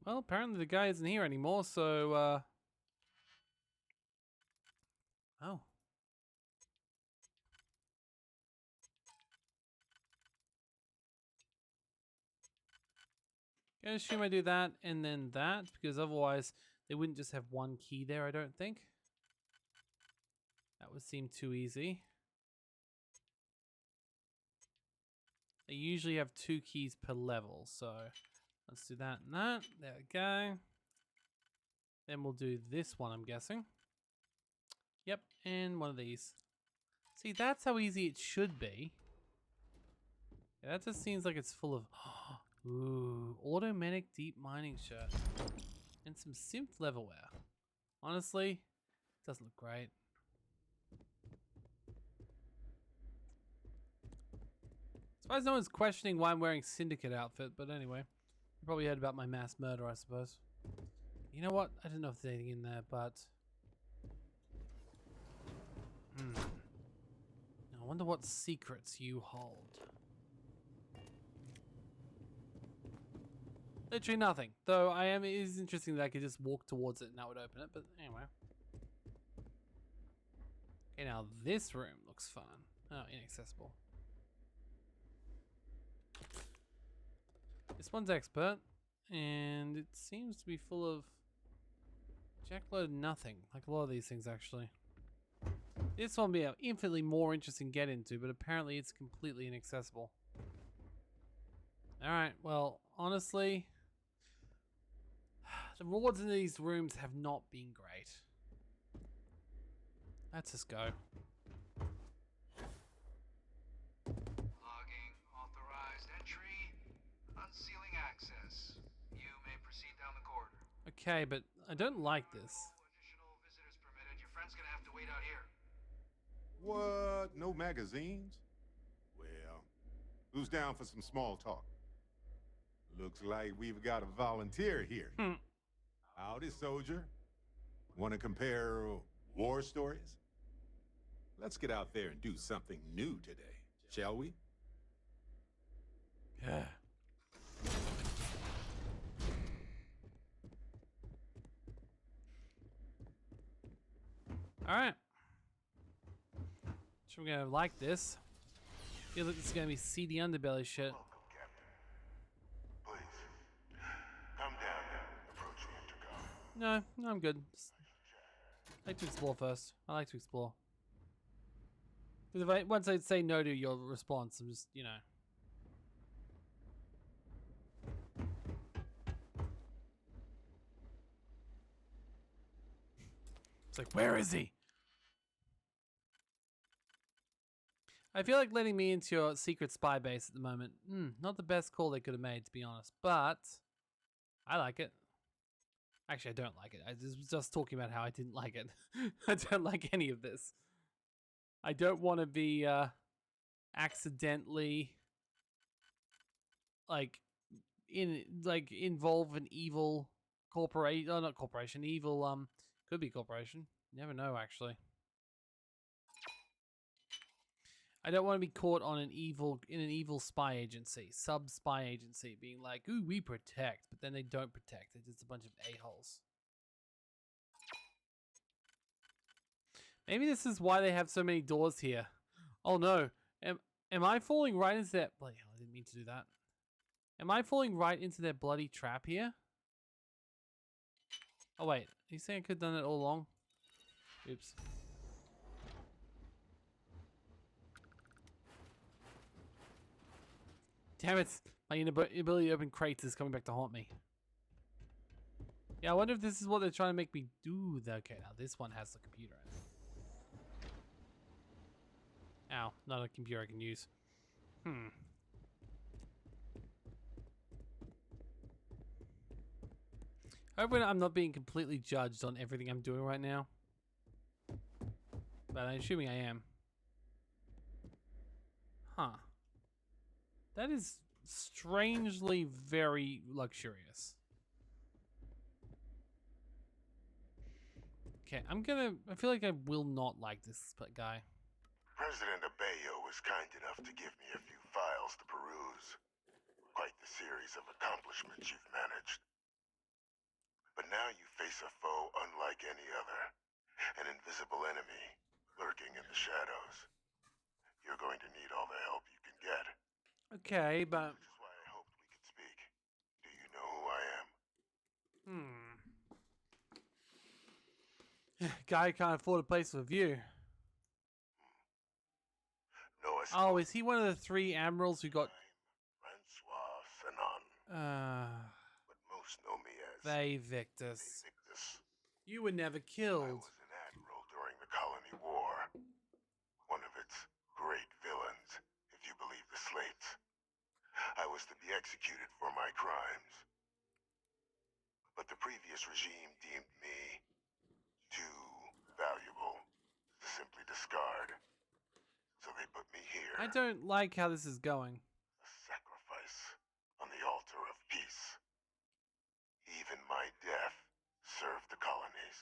Well, apparently the guy isn't here anymore, so, oh. Gonna assume I do that and then that, because otherwise they wouldn't just have one key there, I don't think. That would seem too easy. They usually have 2 keys per level, so let's do that and that. There we go. Then we'll do this one, I'm guessing. Yep, and one of these. See, that's how easy it should be. Yeah, that just seems like it's full of... Ooh, automatic deep mining shirt. And some synth levelware. Honestly, it doesn't look great. Suppose no one's questioning why I'm wearing Syndicate outfit, but anyway. You probably heard about my mass murder, I suppose. You know what? I don't know if there's anything in there, but... I wonder what secrets you hold. Literally nothing. Though it is interesting that I could just walk towards it and that would open it, but anyway. Okay, now this room looks fun. Oh, inaccessible. This one's expert, and it seems to be full of jackload nothing, like a lot of these things actually. This one would be infinitely more interesting to get into, but apparently it's completely inaccessible. Alright, well, honestly, the rewards in these rooms have not been great. Let's just go. Logging authorized entry. Unsealing access. You may proceed down the corridor. Okay, but I don't like this. Additional visitors permitted. Your friend's gonna have to wait out here. What? No magazines? Well, who's down for some small talk? Looks like we've got a volunteer here. Howdy, soldier. Want to compare war stories? Let's get out there and do something new today, shall we? Yeah. Alright. Sure we're gonna like this. Feels like this is gonna be seedy underbelly shit. Come down and approach the intercom. No, I'm good. I like to explore first. I like to explore. Because once I say no to your response, I'm just, you know. It's like, where is he? I feel like letting me into your secret spy base at the moment. Not the best call they could have made, to be honest. But I like it. Actually, I don't like it. I was just talking about how I didn't like it. I don't like any of this. I don't want to be accidentally involve an evil corporation. Oh, not corporation. Evil could be corporation. You never know, actually. I don't want to be caught on in an evil spy agency, sub spy agency, being like, "Ooh, we protect," but then they don't protect. They're just a bunch of a-holes. Maybe this is why they have so many doors here. Oh no, am I falling right into that? Bloody hell, I didn't mean to do that. Am I falling right into their bloody trap here? Oh wait, are you saying I could have done it all along? Oops. Damn it! My inability to open crates is coming back to haunt me. Yeah, I wonder if this is what they're trying to make me do. Okay, now this one has the computer in it. Ow, not a computer I can use. Hoping I'm not being completely judged on everything I'm doing right now. But I'm assuming I am. Huh. That is strangely very luxurious. Okay, I feel like I will not like this guy. President Abeyo was kind enough to give me a few files to peruse. Quite the series of accomplishments you've managed. But now you face a foe unlike any other. An invisible enemy lurking in the shadows. You're going to need all the help you can get. Okay, but... Which is why I hoped we could speak. Do you know who I am? Guy can't afford a place with you. No, I Oh, is he one of the 3 admirals who got... Francois Fanon. But most know me as... They Victus. Victus. You were never I killed. was an admiral during the Colony War. One of its great villains, if you believe the slates. I was to be executed for my crimes. But the previous regime deemed me too valuable to simply discard. So they put me here. I don't like how this is going. A sacrifice on the altar of peace. Even my death served the colonies.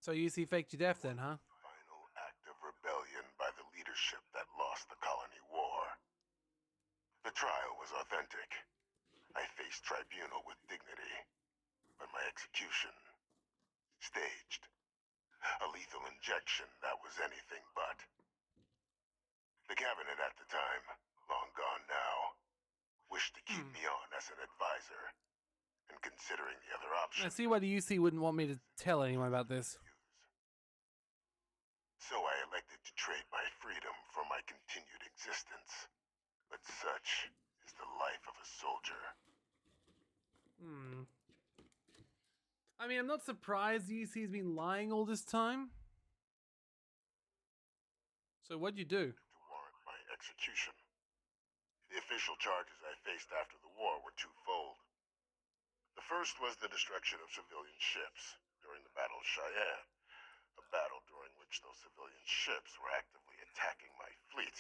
So you see faked your death then, huh? Final act of rebellion by the leadership that lost the Colony War. The trial was authentic. I faced tribunal with dignity, but my execution, staged. A lethal injection that was anything but. The cabinet at the time, long gone now, wished to keep me on as an advisor, and considering the other I options. see why the UC wouldn't want me to tell anyone about this. So I elected to trade my freedom for my continued existence. But such is the life of a soldier. I mean, I'm not surprised the UC's been lying all this time. So what'd you do? To warrant my execution. The official charges I faced after the war were twofold. The first was the destruction of civilian ships during the Battle of Cheyenne. A battle during which those civilian ships were actively attacking my fleet.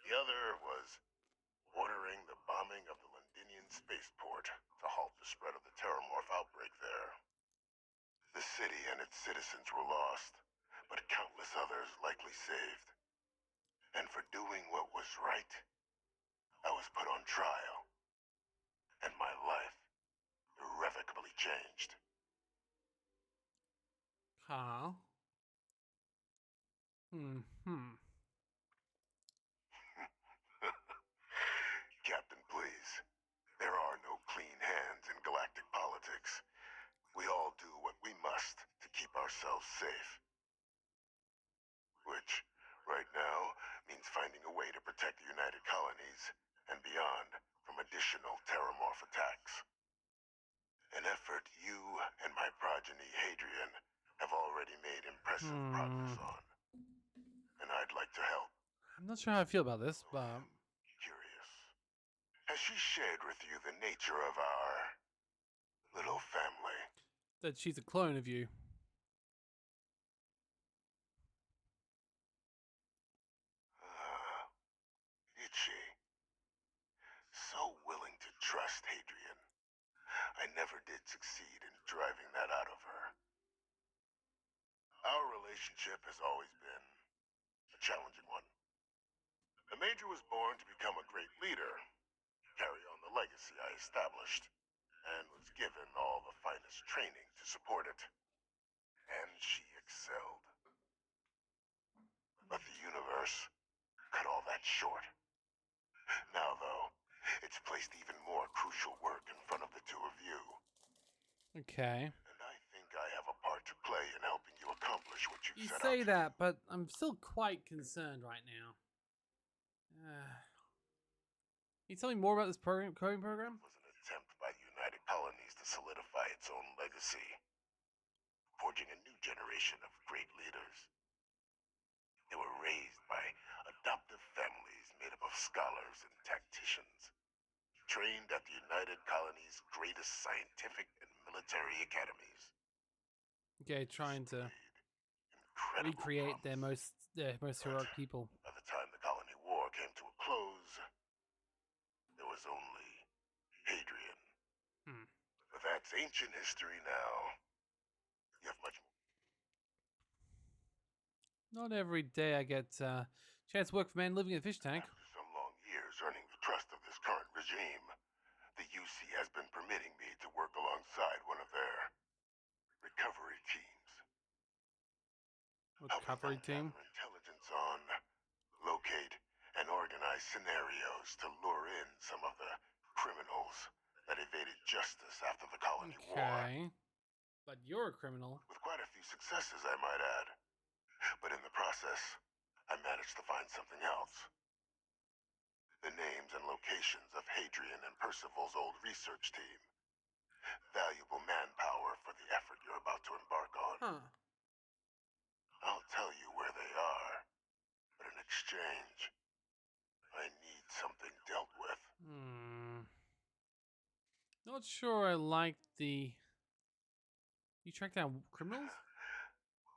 The other was ordering the bombing of the Londinian spaceport to halt the spread of the Terramorph outbreak there. The city and its citizens were lost, but countless others likely saved. And for doing what was right, I was put on trial. And my life irrevocably changed. Huh? Captain, please. There are no clean hands in galactic politics. We all do what we must to keep ourselves safe. Which, right now, means finding a way to protect the United Colonies and beyond from additional Terramorph attacks. An effort you and my progeny, Hadrian, have already made impressive progress on. And I'd like to help. I'm not sure how I feel about this, but... Curious. Has she shared with you the nature of our little family? That she's a clone of you. Did she? So willing to trust Hadrian. I never did succeed in driving that out of her. Our relationship has always been a challenging one. The Major was born to become a great leader, carry on the legacy I established, and was given all the finest training to support it. And she excelled. But the universe cut all that short. Now, though, it's placed even more crucial work in front of the two of you. Okay. And I think I have a part to play in helping you accomplish what you You set say out to that, but I'm still quite concerned right now. Can you tell me more about this coding program? It was an attempt by the United Colonies to solidify its own legacy, forging a new generation of great leaders. They were raised by adoptive families made up of scholars and tacticians, trained at the United Colonies' greatest scientific and military academies. Okay, trying to recreate their most heroic people. By the time the Colony War came to a close, there was only Hadrian. But that's ancient history now. You have much more. Not every day I get Chance work for man living in a fish tank. After some long years earning the trust of this current regime, the UC has been permitting me to work alongside one of their recovery teams. Recovery team? Gather intelligence on, locate, and organize scenarios to lure in some of the criminals that evaded justice after the colony war. Okay. But you're a criminal. With quite a few successes, I might add. But in the process, I managed to find something else. The names and locations of Hadrian and Percival's old research team. Valuable manpower for the effort you're about to embark on. Huh. I'll tell you where they are, but in exchange, I need something dealt with. Not sure I like the... You track down criminals?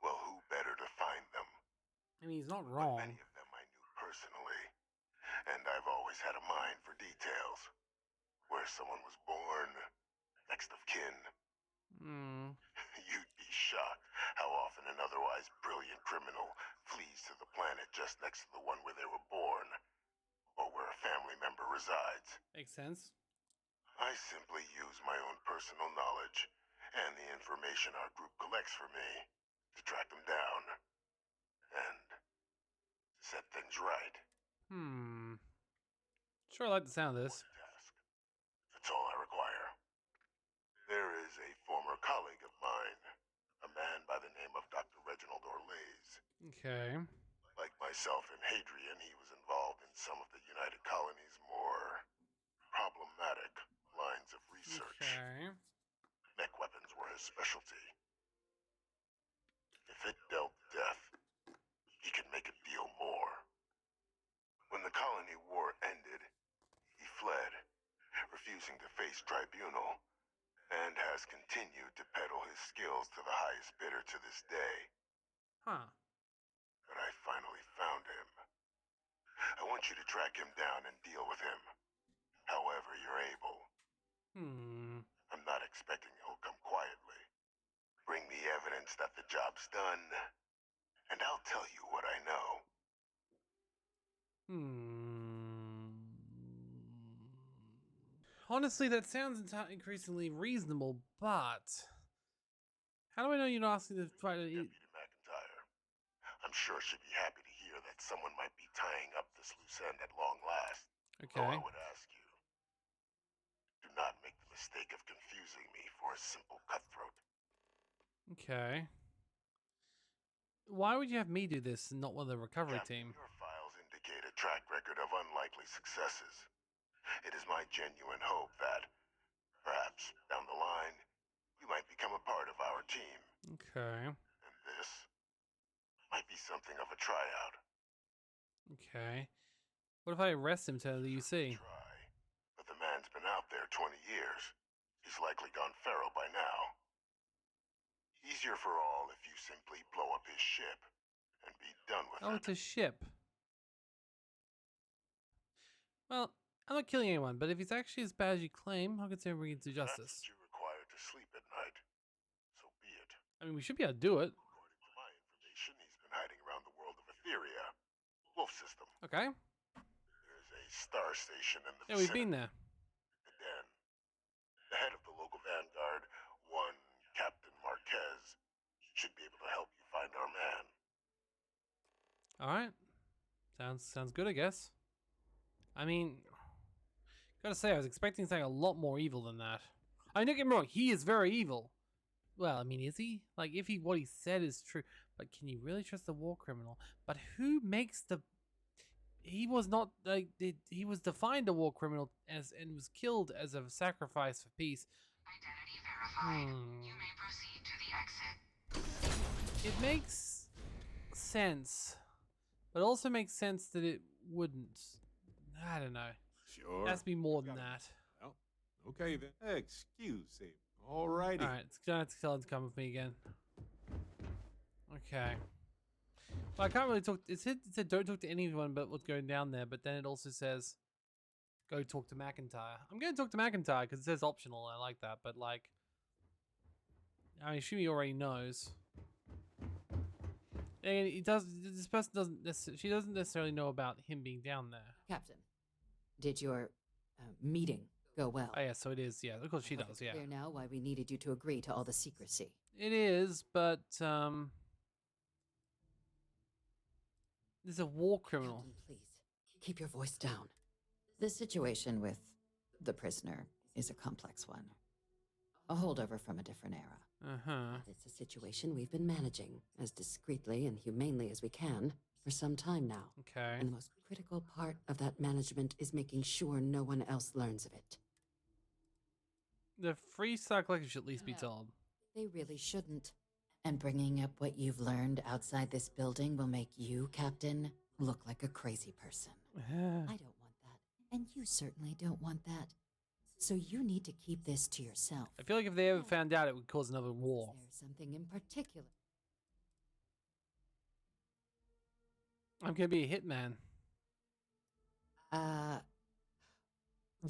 Well, who better to find them? I mean, he's not wrong. Many of them I knew personally, and I've always had a mind for details. Where someone was born, next of kin. You'd be shocked how often an otherwise brilliant criminal flees to the planet just next to the one where they were born, or where a family member resides. Makes sense. I simply use my own personal knowledge and the information our group collects for me to track them down and set things right. Sure, I like the sound of this. That's all I require. There is a former colleague of mine, a man by the name of Dr. Reginald Orlays. Okay. Like myself and Hadrian, he was involved in some of the United Colony's more problematic lines of research. Okay. Mech weapons were his specialty. If it dealt death, he could make a deal more. When the colony war ended, he fled, refusing to face tribunal, and has continued to peddle his skills to the highest bidder to this day. Huh. But I finally found him. I want you to track him down and deal with him, however you're able. I'm not expecting he'll come quietly. Bring me evidence that the job's done, and I'll tell you what I know. Honestly, that sounds increasingly reasonable, but how do I know you're not asking to try to eat? Deputy McIntyre, I'm sure she'd be happy to hear that someone might be tying up this loose end at long last. Okay. So I would ask you, do not make the mistake of confusing me for a simple cutthroat. Okay. Why would you have me do this and not one of the recovery team? Your files indicate a track record of unlikely successes. It is my genuine hope that, perhaps, down the line, you might become a part of our team. Okay. And this might be something of a tryout. Okay. What if I arrest him to the UC? But the man's been out there 20 years. He's likely gone feral by now. Easier for all if you simply blow up his ship and be done with it. Oh, it's a ship. Well, I'm not killing anyone, but if he's actually as bad as you claim, I'll consider bringing him to justice. You're required to sleep at night. So be it. I mean, we should be able to do it. According to my information, he's been hiding around the world of Etheria. Wolf system. Okay. There's a star station in the Yeah, we've been there. Den. The head of the local vanguard, one Captain Marquez, should be able to help you find our man. Alright. Sounds good, I guess. I mean, gotta say, I was expecting something a lot more evil than that. I mean, don't get me wrong, he is very evil. Well, I mean, is he? Like, if what he said is true, but can you really trust the war criminal? But who makes the... He was not, like, he was defined a war criminal and was killed as a sacrifice for peace. Identity verified. You may proceed to the exit. It makes sense, but also makes sense that it wouldn't. I don't know. Sure. It has to be more than that. Well, okay then. Excuse me. Alrighty. Alright, it's gonna have to tell him to come with me again. Okay. Well, I can't really talk. It said don't talk to anyone but what's going down there, but then it also says go talk to McIntyre. I'm going to talk to McIntyre because it says optional. I like that, but like, I assume he already knows. And he does. This person doesn't. She doesn't necessarily know about him being down there. Captain, did your meeting go well? Oh yeah, so it is. Yeah, of course she I hope does. it's Yeah, clear now why we needed you to agree to all the secrecy. it is. But there's a war criminal. Captain, please keep your voice down. The situation with the prisoner is a complex one. A holdover from a different era. Uh-huh. It's a situation we've been managing as discreetly and humanely as we can for some time now. Okay. And the most critical part of that management is making sure no one else learns of it. The free stock collector should at least be told. They really shouldn't. And bringing up what you've learned outside this building will make you, Captain, look like a crazy person. I don't want that. And you certainly don't want that. So you need to keep this to yourself. I feel like if they ever found out, it would cause another war. There's something in particular. I'm gonna be a hitman.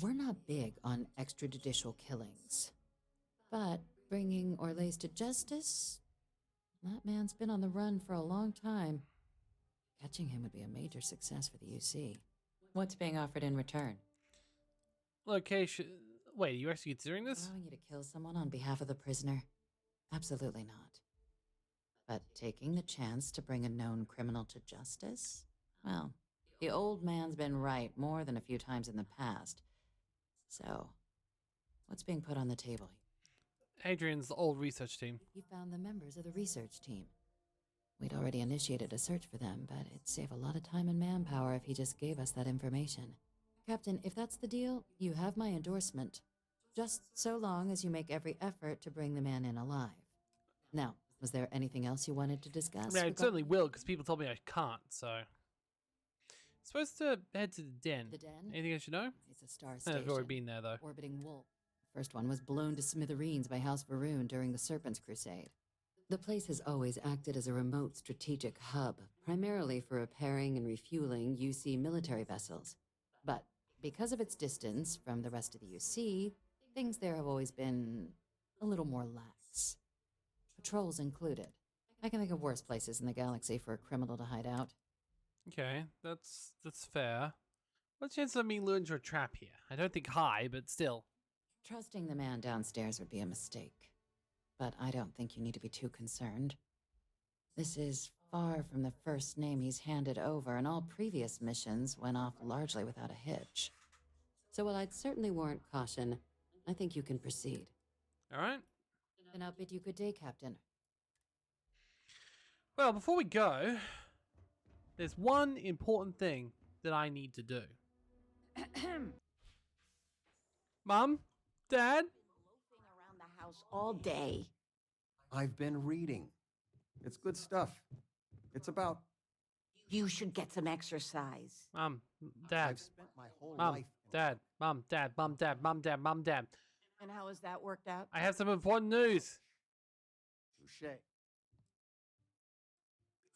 We're not big on extrajudicial killings. But bringing Orlace to justice? That man's been on the run for a long time. Catching him would be a major success for the UC. What's being offered in return? Location. Wait, are you actually considering this? Allowing you to kill someone on behalf of the prisoner? Absolutely not. But taking the chance to bring a known criminal to justice? Well, the old man's been right more than a few times in the past. So, what's being put on the table? Adrian's old research team. You found the members of the research team. We'd already initiated a search for them, but it'd save a lot of time and manpower if he just gave us that information. Captain, if that's the deal, you have my endorsement. Just so long as you make every effort to bring the man in alive. Now, was there anything else you wanted to discuss? I mean, I certainly will, because people told me I can't, so. Supposed to head to the den. The den? Anything I should know? It's a star station. I've already been there, though. Orbiting Wolf. First one was blown to smithereens by House Varun during the Serpent's Crusade. The place has always acted as a remote strategic hub, primarily for repairing and refueling UC military vessels. But because of its distance from the rest of the UC, things there have always been a little more lax. Patrols included. I can think of worse places in the galaxy for a criminal to hide out. Okay, that's fair. What's the chance of being lured into a trap here? I don't think high, but still. Trusting the man downstairs would be a mistake. But I don't think you need to be too concerned. This is far from the first name he's handed over, and all previous missions went off largely without a hitch. So while I'd certainly warrant caution, I think you can proceed. All right. Then I'll bid you good day, Captain. Well, before we go, there's one important thing that I need to do. Mom? Dad? Around the house all day. I've been reading. It's good stuff. It's about... You should get some exercise. Mom, Dad. I've spent my whole Mom, life... Dad, Mom, Dad, Mom, Dad, Mom, Dad, Mom, Dad. And how has that worked out? I have some important news. Touché.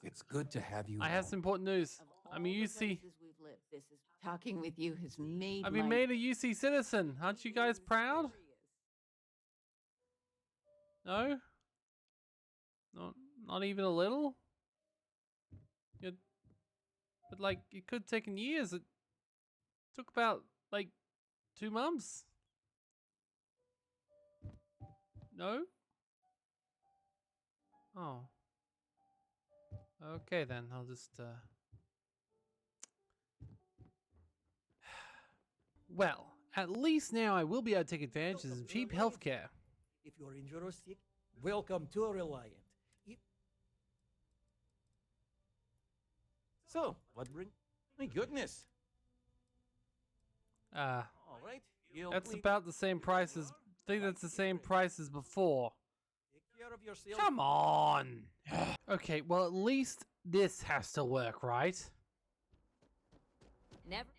It's good to have you. I have some important news. I'm a UC. We've lived, this is talking with you has made I've been made a UC citizen. Aren't you guys proud? No? Not even a little? But like, it could have taken years. It took about, like, 2 months. No? Oh. Okay then, I'll just, Well, at least now I will be able to take advantage of some cheap healthcare. If you're injured or sick, welcome to Reliant. So, what bring? My goodness. All right. That's about the same price as, I think that's the same price as before. Take care of yourself. Come on! Okay, well at least this has to work, right?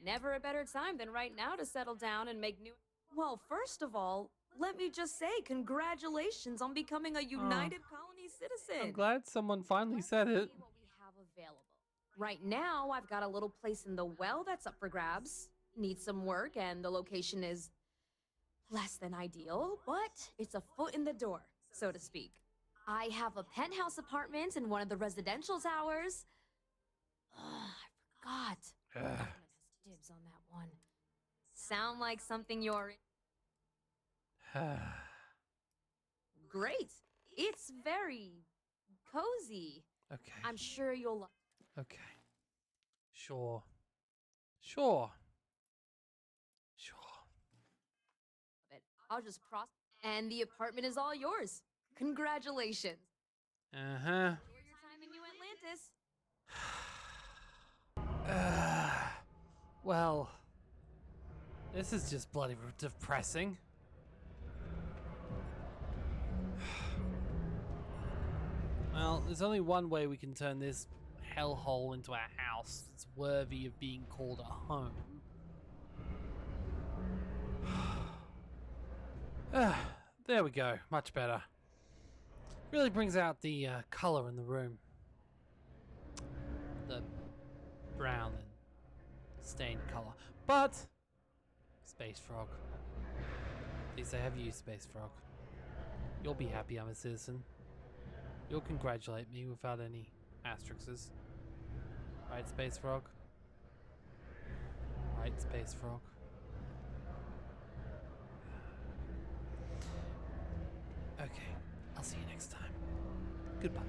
Never a better time than right now to settle down and make new... Well, first of all, let me just say congratulations on becoming a United Colony citizen. I'm glad someone finally said it. What we have available. Right now, I've got a little place in the well that's up for grabs. Needs some work, and the location is less than ideal, but it's a foot in the door, so to speak. I have a penthouse apartment in one of the residential towers. I forgot. Dibs on that one. Sound like something you're Great. It's very cozy. Okay. I'm sure you'll love Okay. Sure. Sure. Sure. it. I'll just process. And the apartment is all yours. Congratulations. Uh-huh. Enjoy your time in New Atlantis. Well, this is just bloody depressing. Well, there's only one way we can turn this hellhole into a house that's worthy of being called a home. There we go, much better. Really brings out the color in the room. The brown and stained color. But, Space Frog. At least I have you, Space Frog. You'll be happy I'm a citizen. You'll congratulate me without any asterisks. Right, Space Frog? Right, Space Frog? Okay, I'll see you next time. Goodbye.